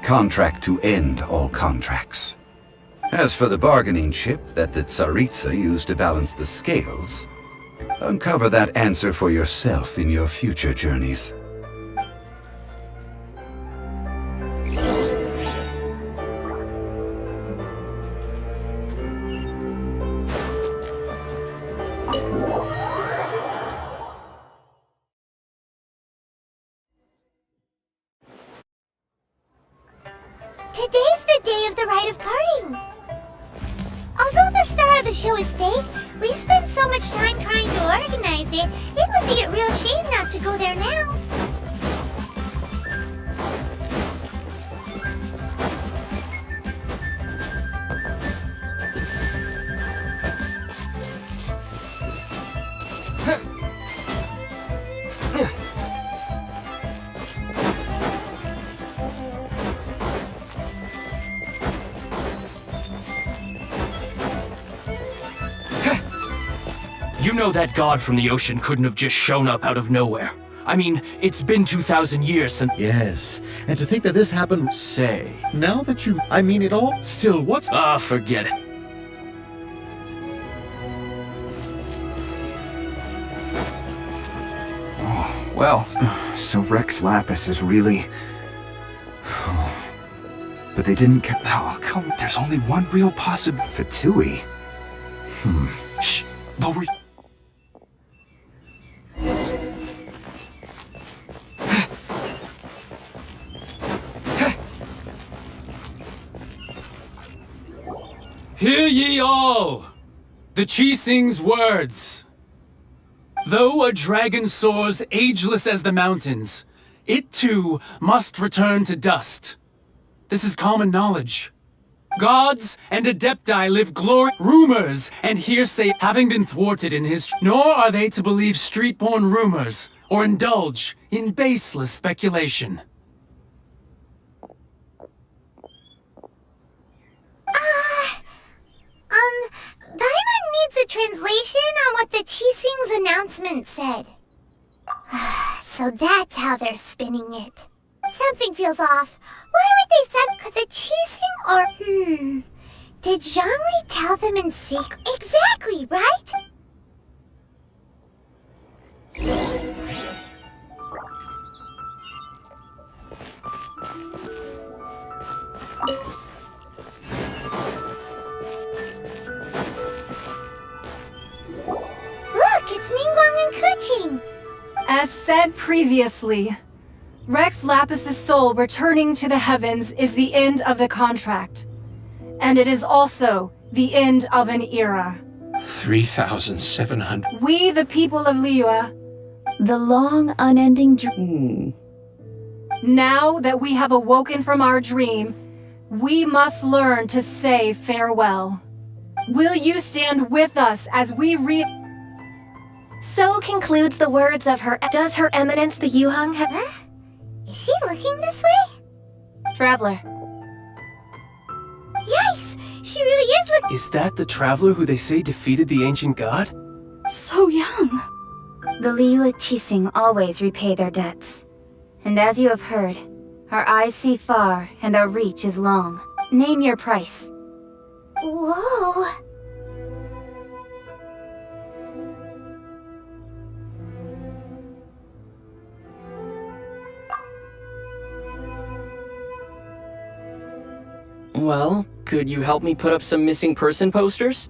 S10: contract to end all contracts. As for the bargaining chip that the Tsaritsa used to balance the scales, uncover that answer for yourself in your future journeys.
S3: Today's the day of the rite of parting. Although the star of the show is fake, we've spent so much time trying to organize it, it would be a real shame not to go there now.
S5: You know that god from the ocean couldn't have just shown up out of nowhere. I mean, it's been 2,000 years since—
S18: Yes, and to think that this happened—
S5: Say.
S18: Now that you— I mean it all, still what's—
S5: Ah, forget it.
S19: Oh, well, so Rex Lapis is really... But they didn't oh, come, there's only one real possible— Fatui. Shh, lower—
S20: Hear ye all! The Qixing's words. Though a dragon soars ageless as the mountains, it too must return to dust. This is common knowledge. Gods and Adepti live rumors and hearsay having been thwarted in his— Nor are they to believe street-born rumors or indulge in baseless speculation.
S3: Paimon needs a translation on what the Qixing's announcement said. So that's how they're spinning it. Something feels off. Why would they send— Could the Qixing or— Did Zhongli tell them in secret? Exactly, right? Look, it's Ningguang and Keqing.
S9: As said previously, Rex Lapis's soul returning to the heavens is the end of the contract. And it is also the end of an era.
S18: 3,700.
S9: We, the people of Liyue,
S4: The long, unending dream.
S9: now that we have awoken from our dream, we must learn to say farewell. Will you stand with us as we
S11: So concludes the words of her— Does Her Eminence the Yuheng have—
S3: Huh? Is she looking this way?
S4: Traveler.
S3: Yikes! She really is looking—
S8: Is that the traveler who they say defeated the ancient god?
S4: So young. The Liyue Qixing always repay their debts. And as you have heard, our eyes see far and our reach is long. Name your price.
S3: Whoa.
S5: Well, could you help me put up some missing person posters?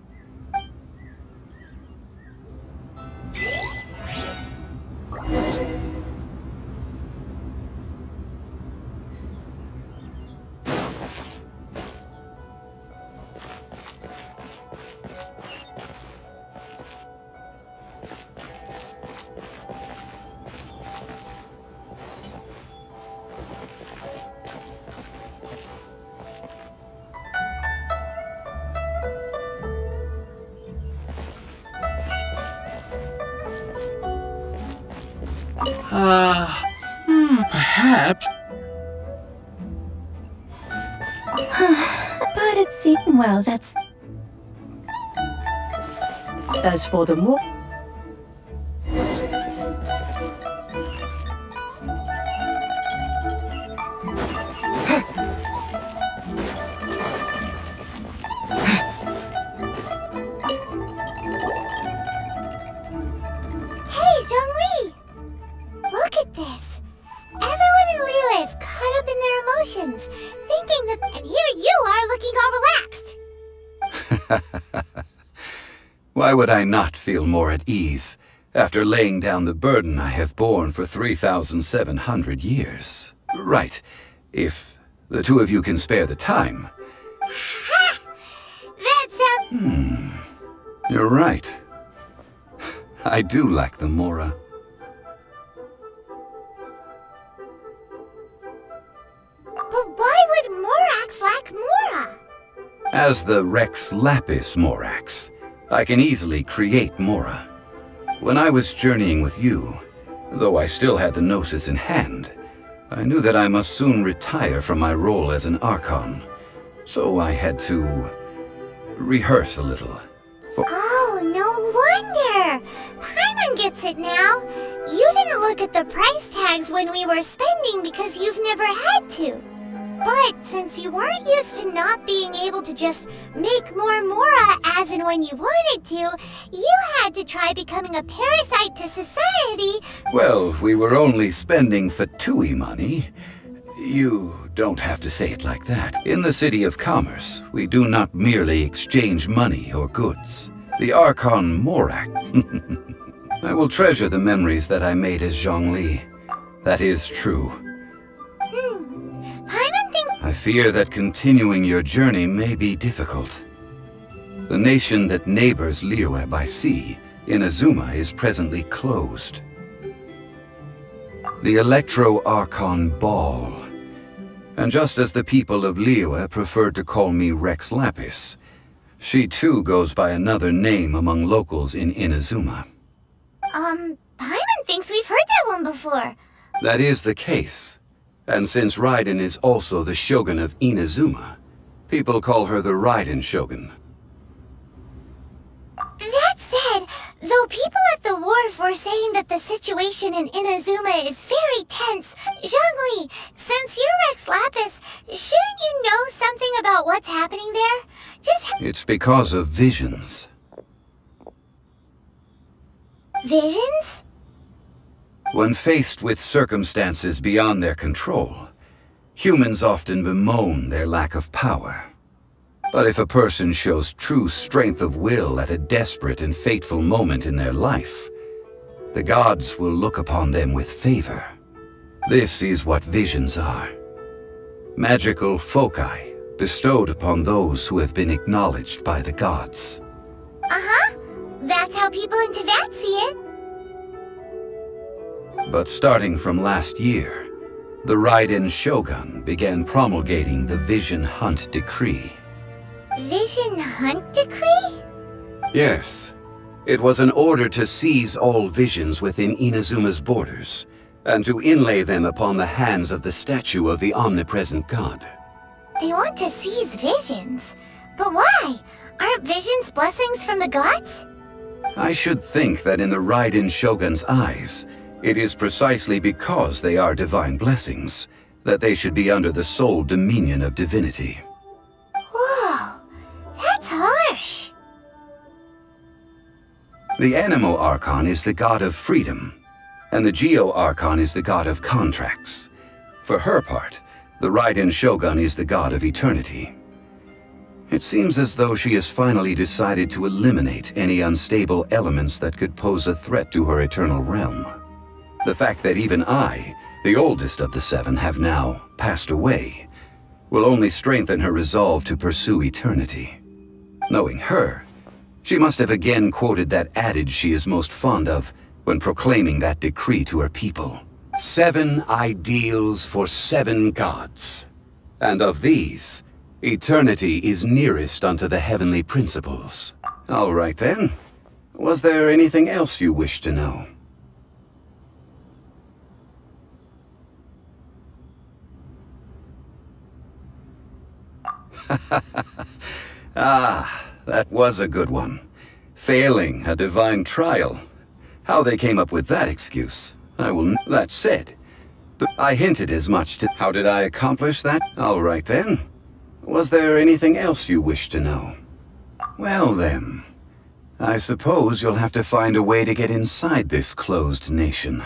S18: Perhaps.
S4: But it seems— well, that's—
S15: As for the more—
S3: Hey, Zhongli! Look at this. Everyone in Liyue is caught up in their emotions, thinking that— And here you are looking all relaxed.
S10: Why would I not feel more at ease after laying down the burden I have borne for 3,700 years? Right, if the two of you can spare the time.
S3: That's
S10: You're right. I do lack the Mora.
S3: But why would Morax lack Mora?
S10: As the Rex Lapis Morax, I can easily create Mora. When I was journeying with you, though I still had the Gnosis in hand, I knew that I must soon retire from my role as an Archon. So I had to rehearse a little.
S3: Oh, no wonder! wonder. Paimon gets it now. You didn't look at the price tags when we were spending because you've never had to. But since you weren't used to not being able to just make more Mora as and when you wanted to, you had to try becoming a parasite to society.
S10: Well, we were only spending Fatui money. You don't have to say it like that. In the City of Commerce, we do not merely exchange money or goods. The Archon Morak. I will treasure the memories that I made as Zhongli. That is true. I fear that continuing your journey may be difficult. The nation that neighbors Liyue by sea, Inazuma, is presently closed. The Electro-Archon Ball. And just as the people of Liyue preferred to call me Rex Lapis, she too goes by another name among locals in Inazuma.
S3: Paimon thinks we've heard that one before.
S10: That is the case. And since Raiden is also the Shogun of Inazuma, people call her the Raiden Shogun.
S3: That said, though people at the wharf were saying that the situation in Inazuma is very tense, Zhongli, since you're Rex Lapis, shouldn't you know something about what's happening there?
S10: It's because of visions.
S3: Visions?
S10: When faced with circumstances beyond their control, humans often bemoan their lack of power. But if a person shows true strength of will at a desperate and fateful moment in their life, the gods will look upon them with favor. This is what visions are. Magical foci bestowed upon those who have been acknowledged by the gods.
S3: Uh-huh. That's how people in Teyvat see it.
S10: But starting from last year, the Raiden Shogun began promulgating the Vision Hunt Decree.
S3: Vision Hunt Decree?
S10: Yes. It was an order to seize all visions within Inazuma's borders, and to inlay them upon the hands of the statue of the omnipresent god.
S3: They want to seize visions. But why? Aren't visions blessings from the gods?
S10: I should think that in the Raiden Shogun's eyes, it is precisely because they are divine blessings that they should be under the sole dominion of divinity.
S3: Whoa, that's harsh.
S10: The Animo Archon is the god of freedom, and the Geo Archon is the god of contracts. For her part, the Raiden Shogun is the god of eternity. It seems as though she has finally decided to eliminate any unstable elements that could pose a threat to her eternal realm. The fact that even I, the oldest of the seven, have now passed away, will only strengthen her resolve to pursue eternity. Knowing her, she must have again quoted that adage she is most fond of when proclaiming that decree to her people. 7 ideals for 7 gods. And of these, eternity is nearest unto the heavenly principles. All right then. Was there anything else you wish to know? Ah, that was a good one. Failing a divine trial. How they came up with that excuse, I will... That said, I hinted as much to... How did I accomplish that? All right then. Was there anything else you wish to know? Well then, I suppose you'll have to find a way to get inside this closed nation.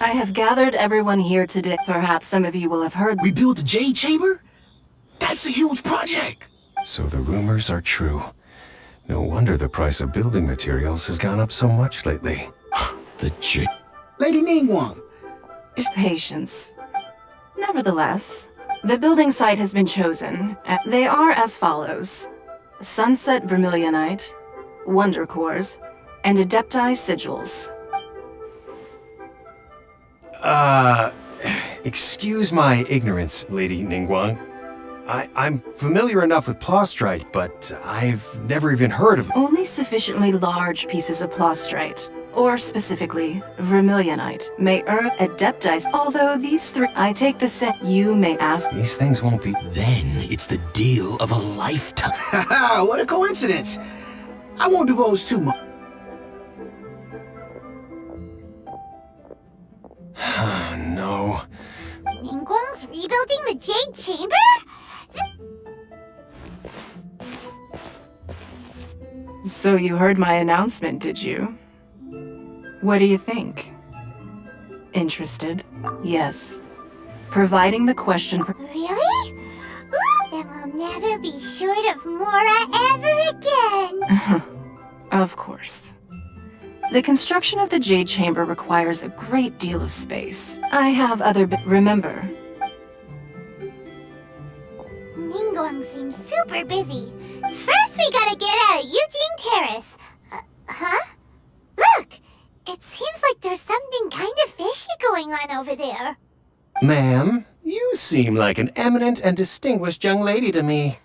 S9: I have gathered everyone here today. Perhaps some of you will have heard.
S14: Rebuild the Jade Chamber? That's a huge project!
S12: So the rumors are true. No wonder the price of building materials has gone up so much lately.
S14: The Jade...
S9: Lady Ningguang! Patience. Nevertheless, the building site has been chosen. They are as follows. Sunset Vermilionite, Wonder Cores, and Adepti Sigils.
S12: Excuse my ignorance, Lady Ningguang. I'm familiar enough with Plostrite, but I've never even heard of...
S9: Only sufficiently large pieces of Plostrite, or specifically, Vermilionite, may earn Adepti, although these three... I take the set you may ask...
S12: These things won't be...
S14: Then it's the deal of a lifetime. Haha, what a coincidence! I won't divulge too much.
S12: No.
S3: Ningguang's rebuilding the Jade Chamber?
S9: So you heard my announcement, did you? What do you think? Interested? Yes. Providing the question...
S3: Really? Ooh, then we'll never be short of Mora ever again.
S9: Of course. The construction of the Jade Chamber requires a great deal of space. I have other remember.
S3: Ningguang seems super busy. First we gotta get out of Eugene Terrace. Huh? Look! It seems like there's something kind of fishy going on over there.
S12: Ma'am, you seem like an eminent and distinguished young lady to me.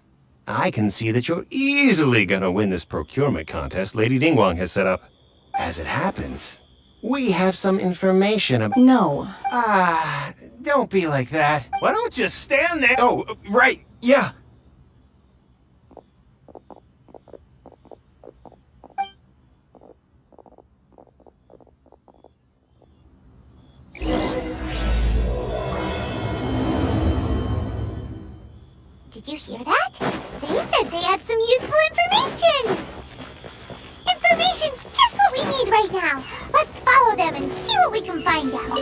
S12: I can see that you're easily gonna win this procurement contest Lady Ningguang has set up. As it happens, we have some information about...
S9: No.
S12: Don't be like that. Why don't you stand there? Oh, right, yeah.
S3: Did you hear that? They said they had some useful information! Information's just what we need right now! Let's follow them and see what we can find out!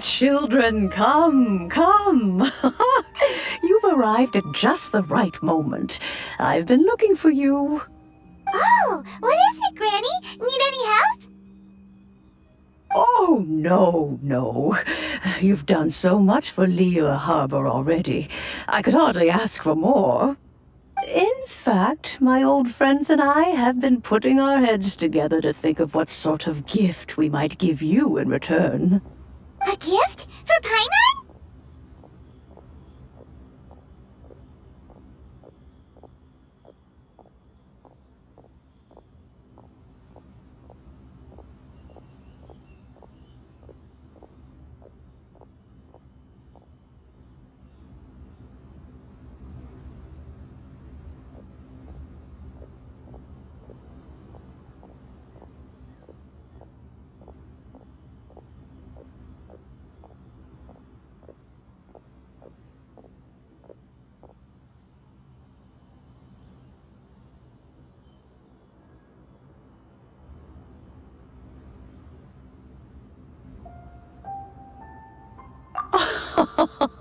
S15: Children, come, come. You've arrived at just the right moment. I've been looking for you.
S3: Oh, what is it, Granny? Need any help?
S15: Oh, no. You've done so much for Liyue Harbor already. I could hardly ask for more. In fact, my old friends and I have been putting our heads together to think of what sort of gift we might give you in return.
S3: A gift? For Paimon?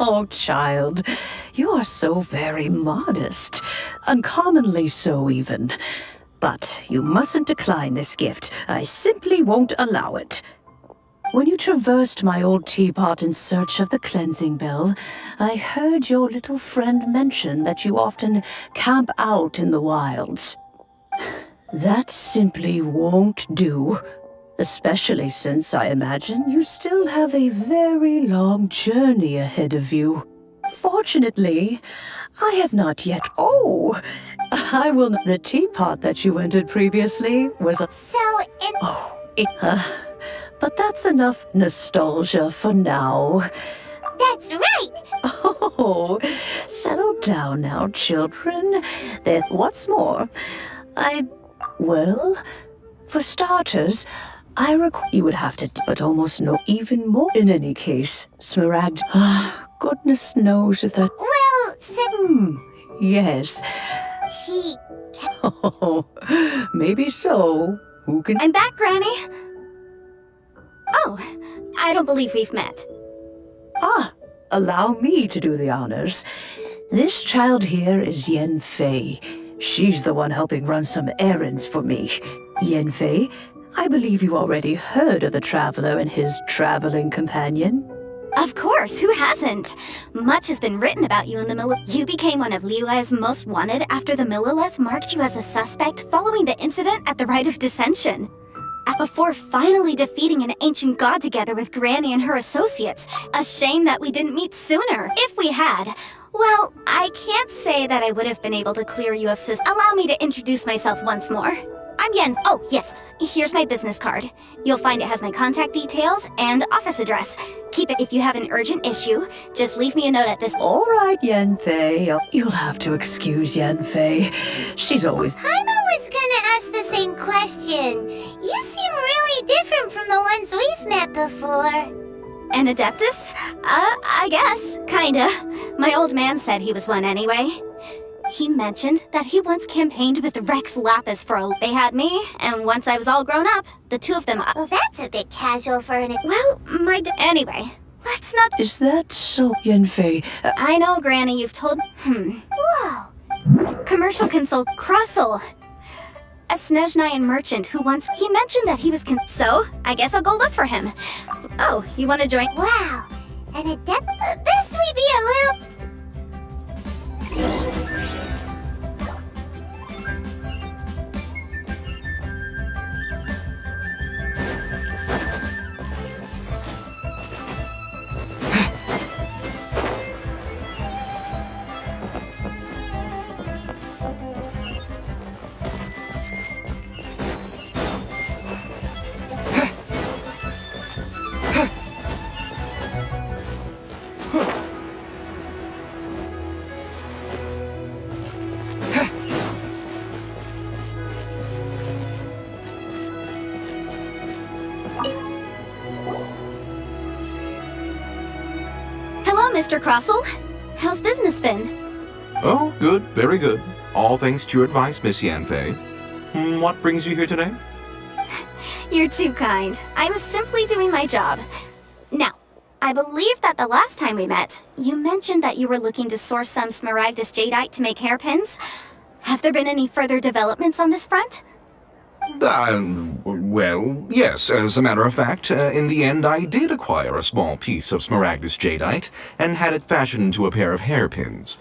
S15: Oh, child, you are so very modest. Uncommonly so, even. But you mustn't decline this gift. I simply won't allow it. When you traversed my old teapot in search of the cleansing bell, I heard your little friend mention that you often camp out in the wilds. That simply won't do. Especially since I imagine you still have a very long journey ahead of you. Fortunately, I have not yet. Oh, I will. The teapot that you entered previously was a. But that's enough nostalgia for now.
S3: That's right!
S15: Oh, settle down now, children. What's more, well, for starters, you would have to, but almost no, even more. In any case, Smaragd, goodness knows if that.
S3: Well,
S15: Yes.
S3: She.
S15: Oh, maybe so. Who can?
S4: I'm back, Granny. Oh, I don't believe we've met.
S15: Allow me to do the honors. This child here is Yen Fei. She's the one helping run some errands for me. Yen Fei, I believe you already heard of the Traveler and his traveling companion.
S4: Of course, who hasn't? Much has been written about you in the Millelith. You became one of Liuai's most wanted after the Millelith marked you as a suspect following the incident at the Rite of Dissension. Before finally defeating an ancient god together with Granny and her associates. A shame that we didn't meet sooner. If we had, well, I can't say that I would have been able to clear you of Allow me to introduce myself once more. I'm Yen. Oh, yes. Here's my business card. You'll find it has my contact details and office address. Keep it if you have an urgent issue. Just leave me a note at this.
S15: All right, Yen Fei. You'll have to excuse Yen Fei. She's always.
S3: Paimon was gonna ask the same question. You seem really different from the ones we've met before.
S4: An Adeptus? I guess. Kinda. My old man said he was one anyway. He mentioned that he once campaigned with Rex Lapis for They had me, and once I was all grown up, the two of them.
S3: Well, that's a bit casual for an.
S4: Well, anyway, let's not.
S15: Is that so, Yen Fei?
S4: I know, Granny, you've told.
S3: Whoa.
S4: Commercial consult Crossel. A Snezhnayan merchant who once. He mentioned that he was. So, I guess I'll go look for him. Oh, you want to join?
S3: Wow. An adept. Best we be a little.
S4: Mr. Crossel. How's business been?
S21: Oh, good, very good. All thanks to your advice, Miss Yanfei. What brings you here today?
S4: You're too kind. I was simply doing my job. Now, I believe that the last time we met, you mentioned that you were looking to source some Smaragdus jadeite to make hairpins. Have there been any further developments on this front?
S21: Well, yes, as a matter of fact, in the end I did acquire a small piece of Smaragdus jadeite and had it fashioned into a pair of hairpins.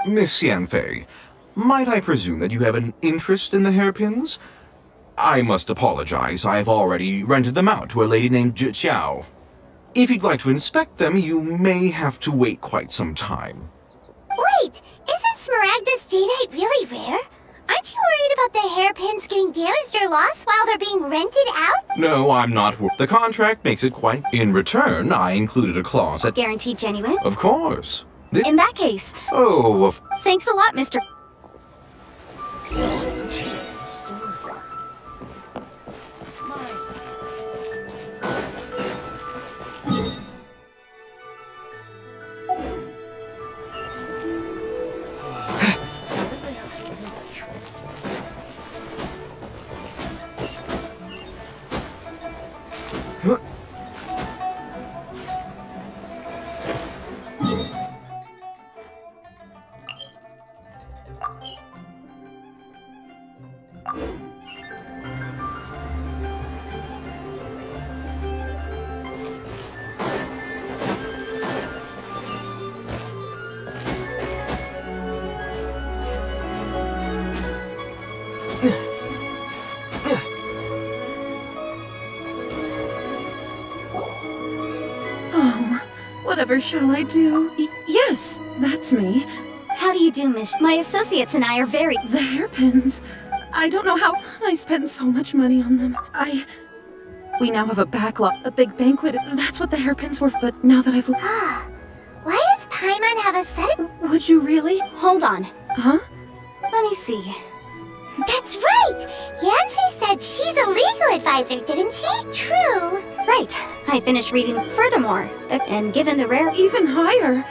S21: Miss Yanfei, might I presume that you have an interest in the hairpins? I must apologize, I've already rented them out to a lady named Zhi Qiao. If you'd like to inspect them, you may have to wait quite some time.
S3: Wait, isn't Smaragdus jadeite really rare? Aren't you worried about the hairpins getting damaged or lost while they're being rented out?
S21: No, I'm not. The contract makes it quite. In return, I included a clause that.
S4: Guaranteed genuine?
S21: Of course.
S4: In that case.
S21: Oh,
S4: Thanks a lot, Mr.
S7: Whatever shall I do? Yes, that's me.
S4: How do you do, Miss? My associates and I are very...
S7: The hairpins. I don't know how I spent so much money on them. We now have a backlog, a big banquet. That's what the hairpins were, but now that I've...
S3: Why does Paimon have a set?
S7: Would you really?
S4: Hold on.
S7: Huh?
S4: Let me see.
S3: That's right! Yanfei said she's a legal advisor, didn't she? True.
S4: Right. I finished reading. Furthermore, and given the rare...
S7: Even higher.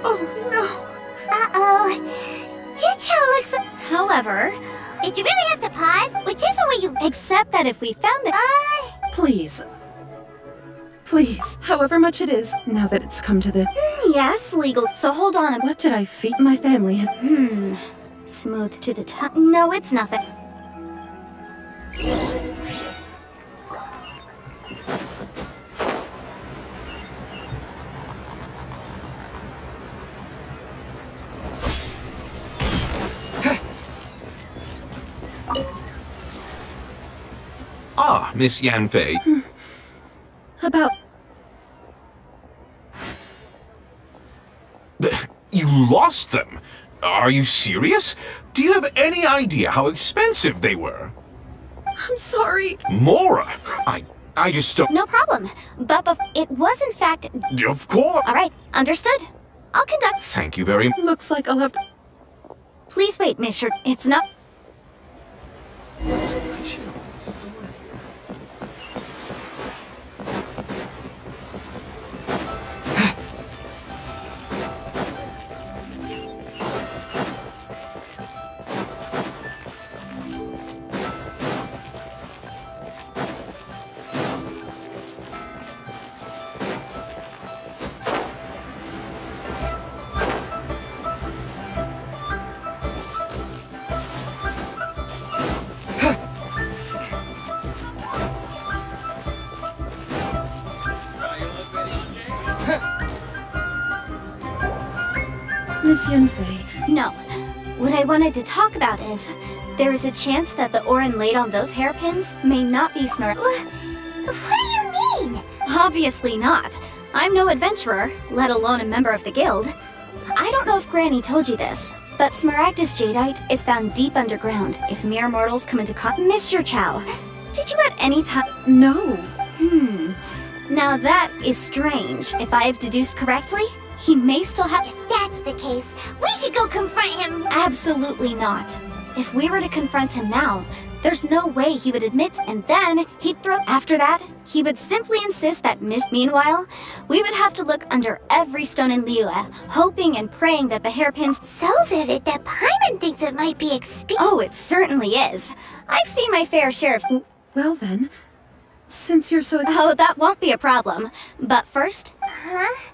S7: Oh, no.
S3: Uh-oh. Jicho looks like...
S4: However...
S3: Did you really have to pause? Whichever way you...
S4: Except that if we found the...
S7: Please. Please. However much it is, now that it's come to the...
S4: Yes, legal. So hold on.
S7: What did I feed my family?
S4: Smooth to the top. No, it's nothing.
S21: Ah, Miss Yanfei.
S7: About...
S21: You lost them? Are you serious? Do you have any idea how expensive they were?
S7: I'm sorry.
S21: Mora, I just don't...
S4: No problem. But it was in fact...
S21: Of course.
S4: All right, understood. I'll conduct...
S21: Thank you very much.
S7: Looks like I'll have to...
S4: Please wait, Miss. It's not...
S7: Miss Yanfei.
S4: No. What I wanted to talk about is... There is a chance that the Orin laid on those hairpins may not be smart.
S3: What do you mean?
S4: Obviously not. I'm no adventurer, let alone a member of the guild. I don't know if Granny told you this, but Smaragdus Jadeite is found deep underground if mere mortals come into Mr. Chow, did you at any time...
S7: No.
S4: Now that is strange. If I have deduced correctly, he may still have...
S3: If that's the case, we should go confront him.
S4: Absolutely not. If we were to confront him now, there's no way he would admit, and then he'd throw... After that, he would simply insist that Meanwhile, we would have to look under every stone in Liyue, hoping and praying that the hairpins...
S3: So vivid that Paimon thinks it might be
S4: Oh, it certainly is. I've seen my fair share of...
S7: Well then, since you're so...
S4: Oh, that won't be a problem. But first...
S3: Huh?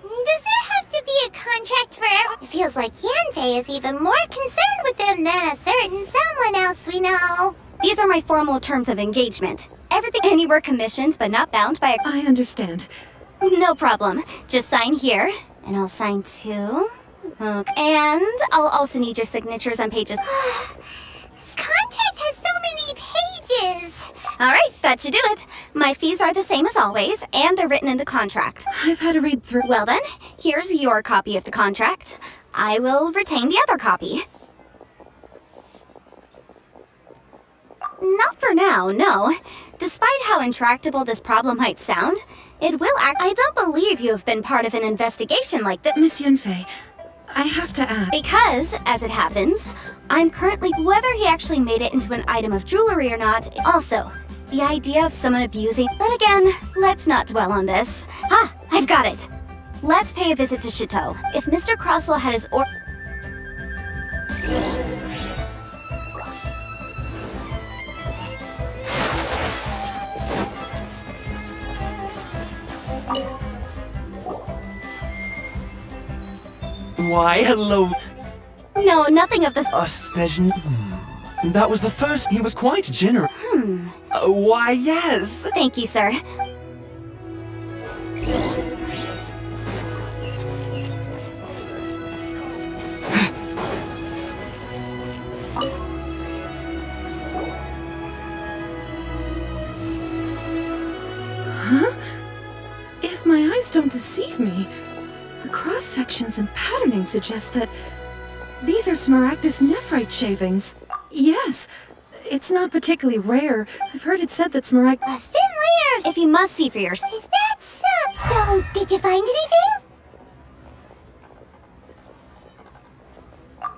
S3: Does there have to be a contract for everyone? It feels like Yanfei is even more concerned with them than a certain someone else we know.
S4: These are my formal terms of engagement. Everything anywhere commissioned but not bound by a...
S7: I understand.
S4: No problem. Just sign here, and I'll sign too. Okay. And I'll also need your signatures on pages.
S3: This contract has so many pages.
S4: Alright, that should do it. My fees are the same as always, and they're written in the contract.
S7: I've had to read through...
S4: Well then, here's your copy of the contract. I will retain the other copy. Not for now, no. Despite how intractable this problem might sound, it will act... I don't believe you have been part of an investigation like this.
S7: Miss Yanfei, I have to ask...
S4: Because, as it happens, I'm currently... Whether he actually made it into an item of jewelry or not, also... The idea of someone abusing... But again, let's not dwell on this. Ah, I've got it! Let's pay a visit to Chateau. If Mr. Crossell had his
S22: Why, hello.
S4: No, nothing of the...
S1: That was the first. He was quite generous. Why, yes.
S4: Thank you, sir.
S7: Huh? If my eyes don't deceive me, the cross-sections and patterning suggest that these are Smaragdus nephrite shavings. Yes, it's not particularly rare. I've heard it said that Smaragd—
S3: A thin layer of—
S4: If you must see for yourself.
S3: Is that so? So, did you find anything?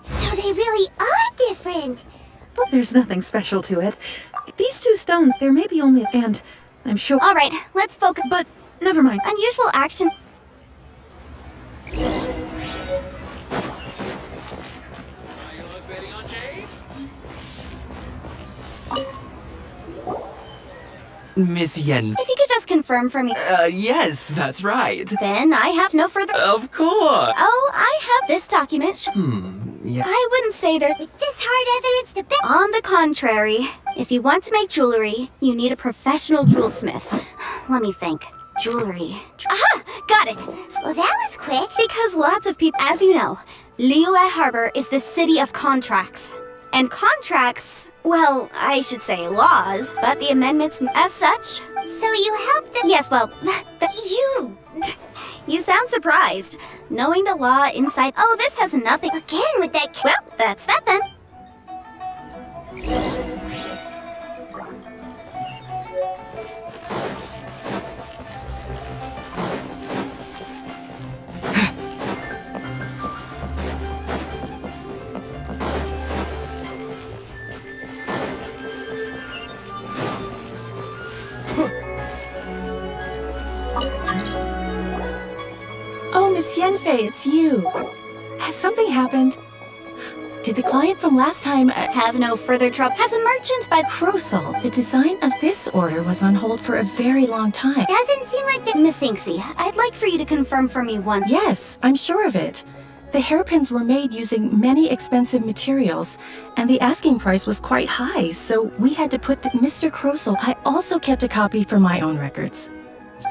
S3: So they really are different. But
S7: There's nothing special to it. These two stones, there may be only— and I'm sure—
S4: All right, let's focus.
S7: But never mind.
S4: Unusual action.
S1: Miss Yen.
S4: If you could just confirm for me.
S1: Yes, that's right.
S4: Then I have no further.
S1: Of course.
S4: Oh, I have this document.
S1: Yeah.
S4: I wouldn't say there.
S3: with this hard evidence to back—
S4: On the contrary, if you want to make jewelry, you need a professional jewelsmith. Let me think. Jewelry. Aha! Got it!
S3: Well, that was quick.
S4: Because lots of people, as you know, Liyue Harbor is the city of contracts. And contracts, well, I should say laws, but the amendments as such.
S3: So you helped them—
S4: Yes, well, you sound surprised. Knowing the law inside. Oh, this has nothing.
S3: Again with that—
S4: Well, that's that then.
S22: Oh, Miss Yenfei, it's you. Has something happened? Did the client from last time
S4: Have no further trouble. Has a merchant by
S22: Crosol? The design of this order was on hold for a very long time.
S3: Doesn't seem like the—
S4: Miss Inksy, I'd like for you to confirm for me one.
S22: Yes, I'm sure of it. The hairpins were made using many expensive materials, and the asking price was quite high, so we had to put Mr. Crosol. I also kept a copy for my own records.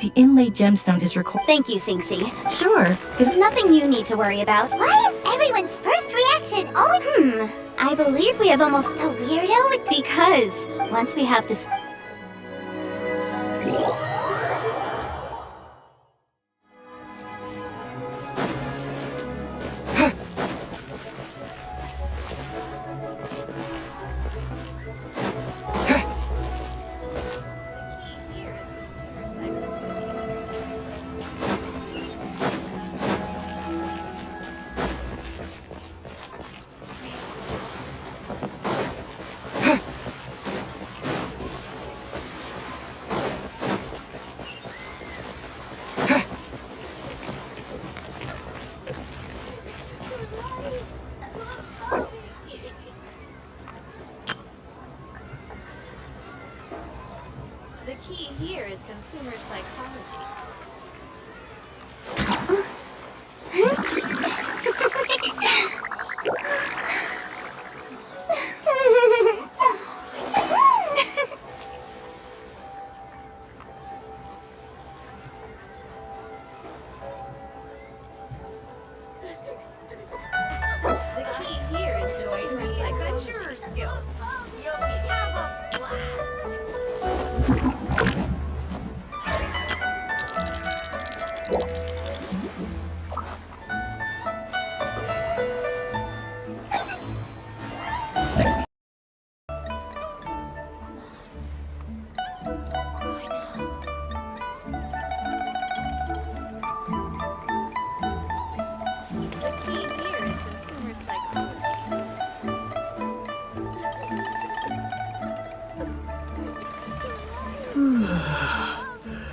S22: The inlaid gemstone is recorded.
S4: Thank you, Sinxi.
S22: Sure.
S4: Nothing you need to worry about.
S3: Why is everyone's first reaction always—
S4: I believe we have almost
S3: a weirdo with—
S4: because once we have this.
S23: The key here is consumer psychology. The key here is consumer psychology. Skill. You'll have a blast. The key here is consumer psychology.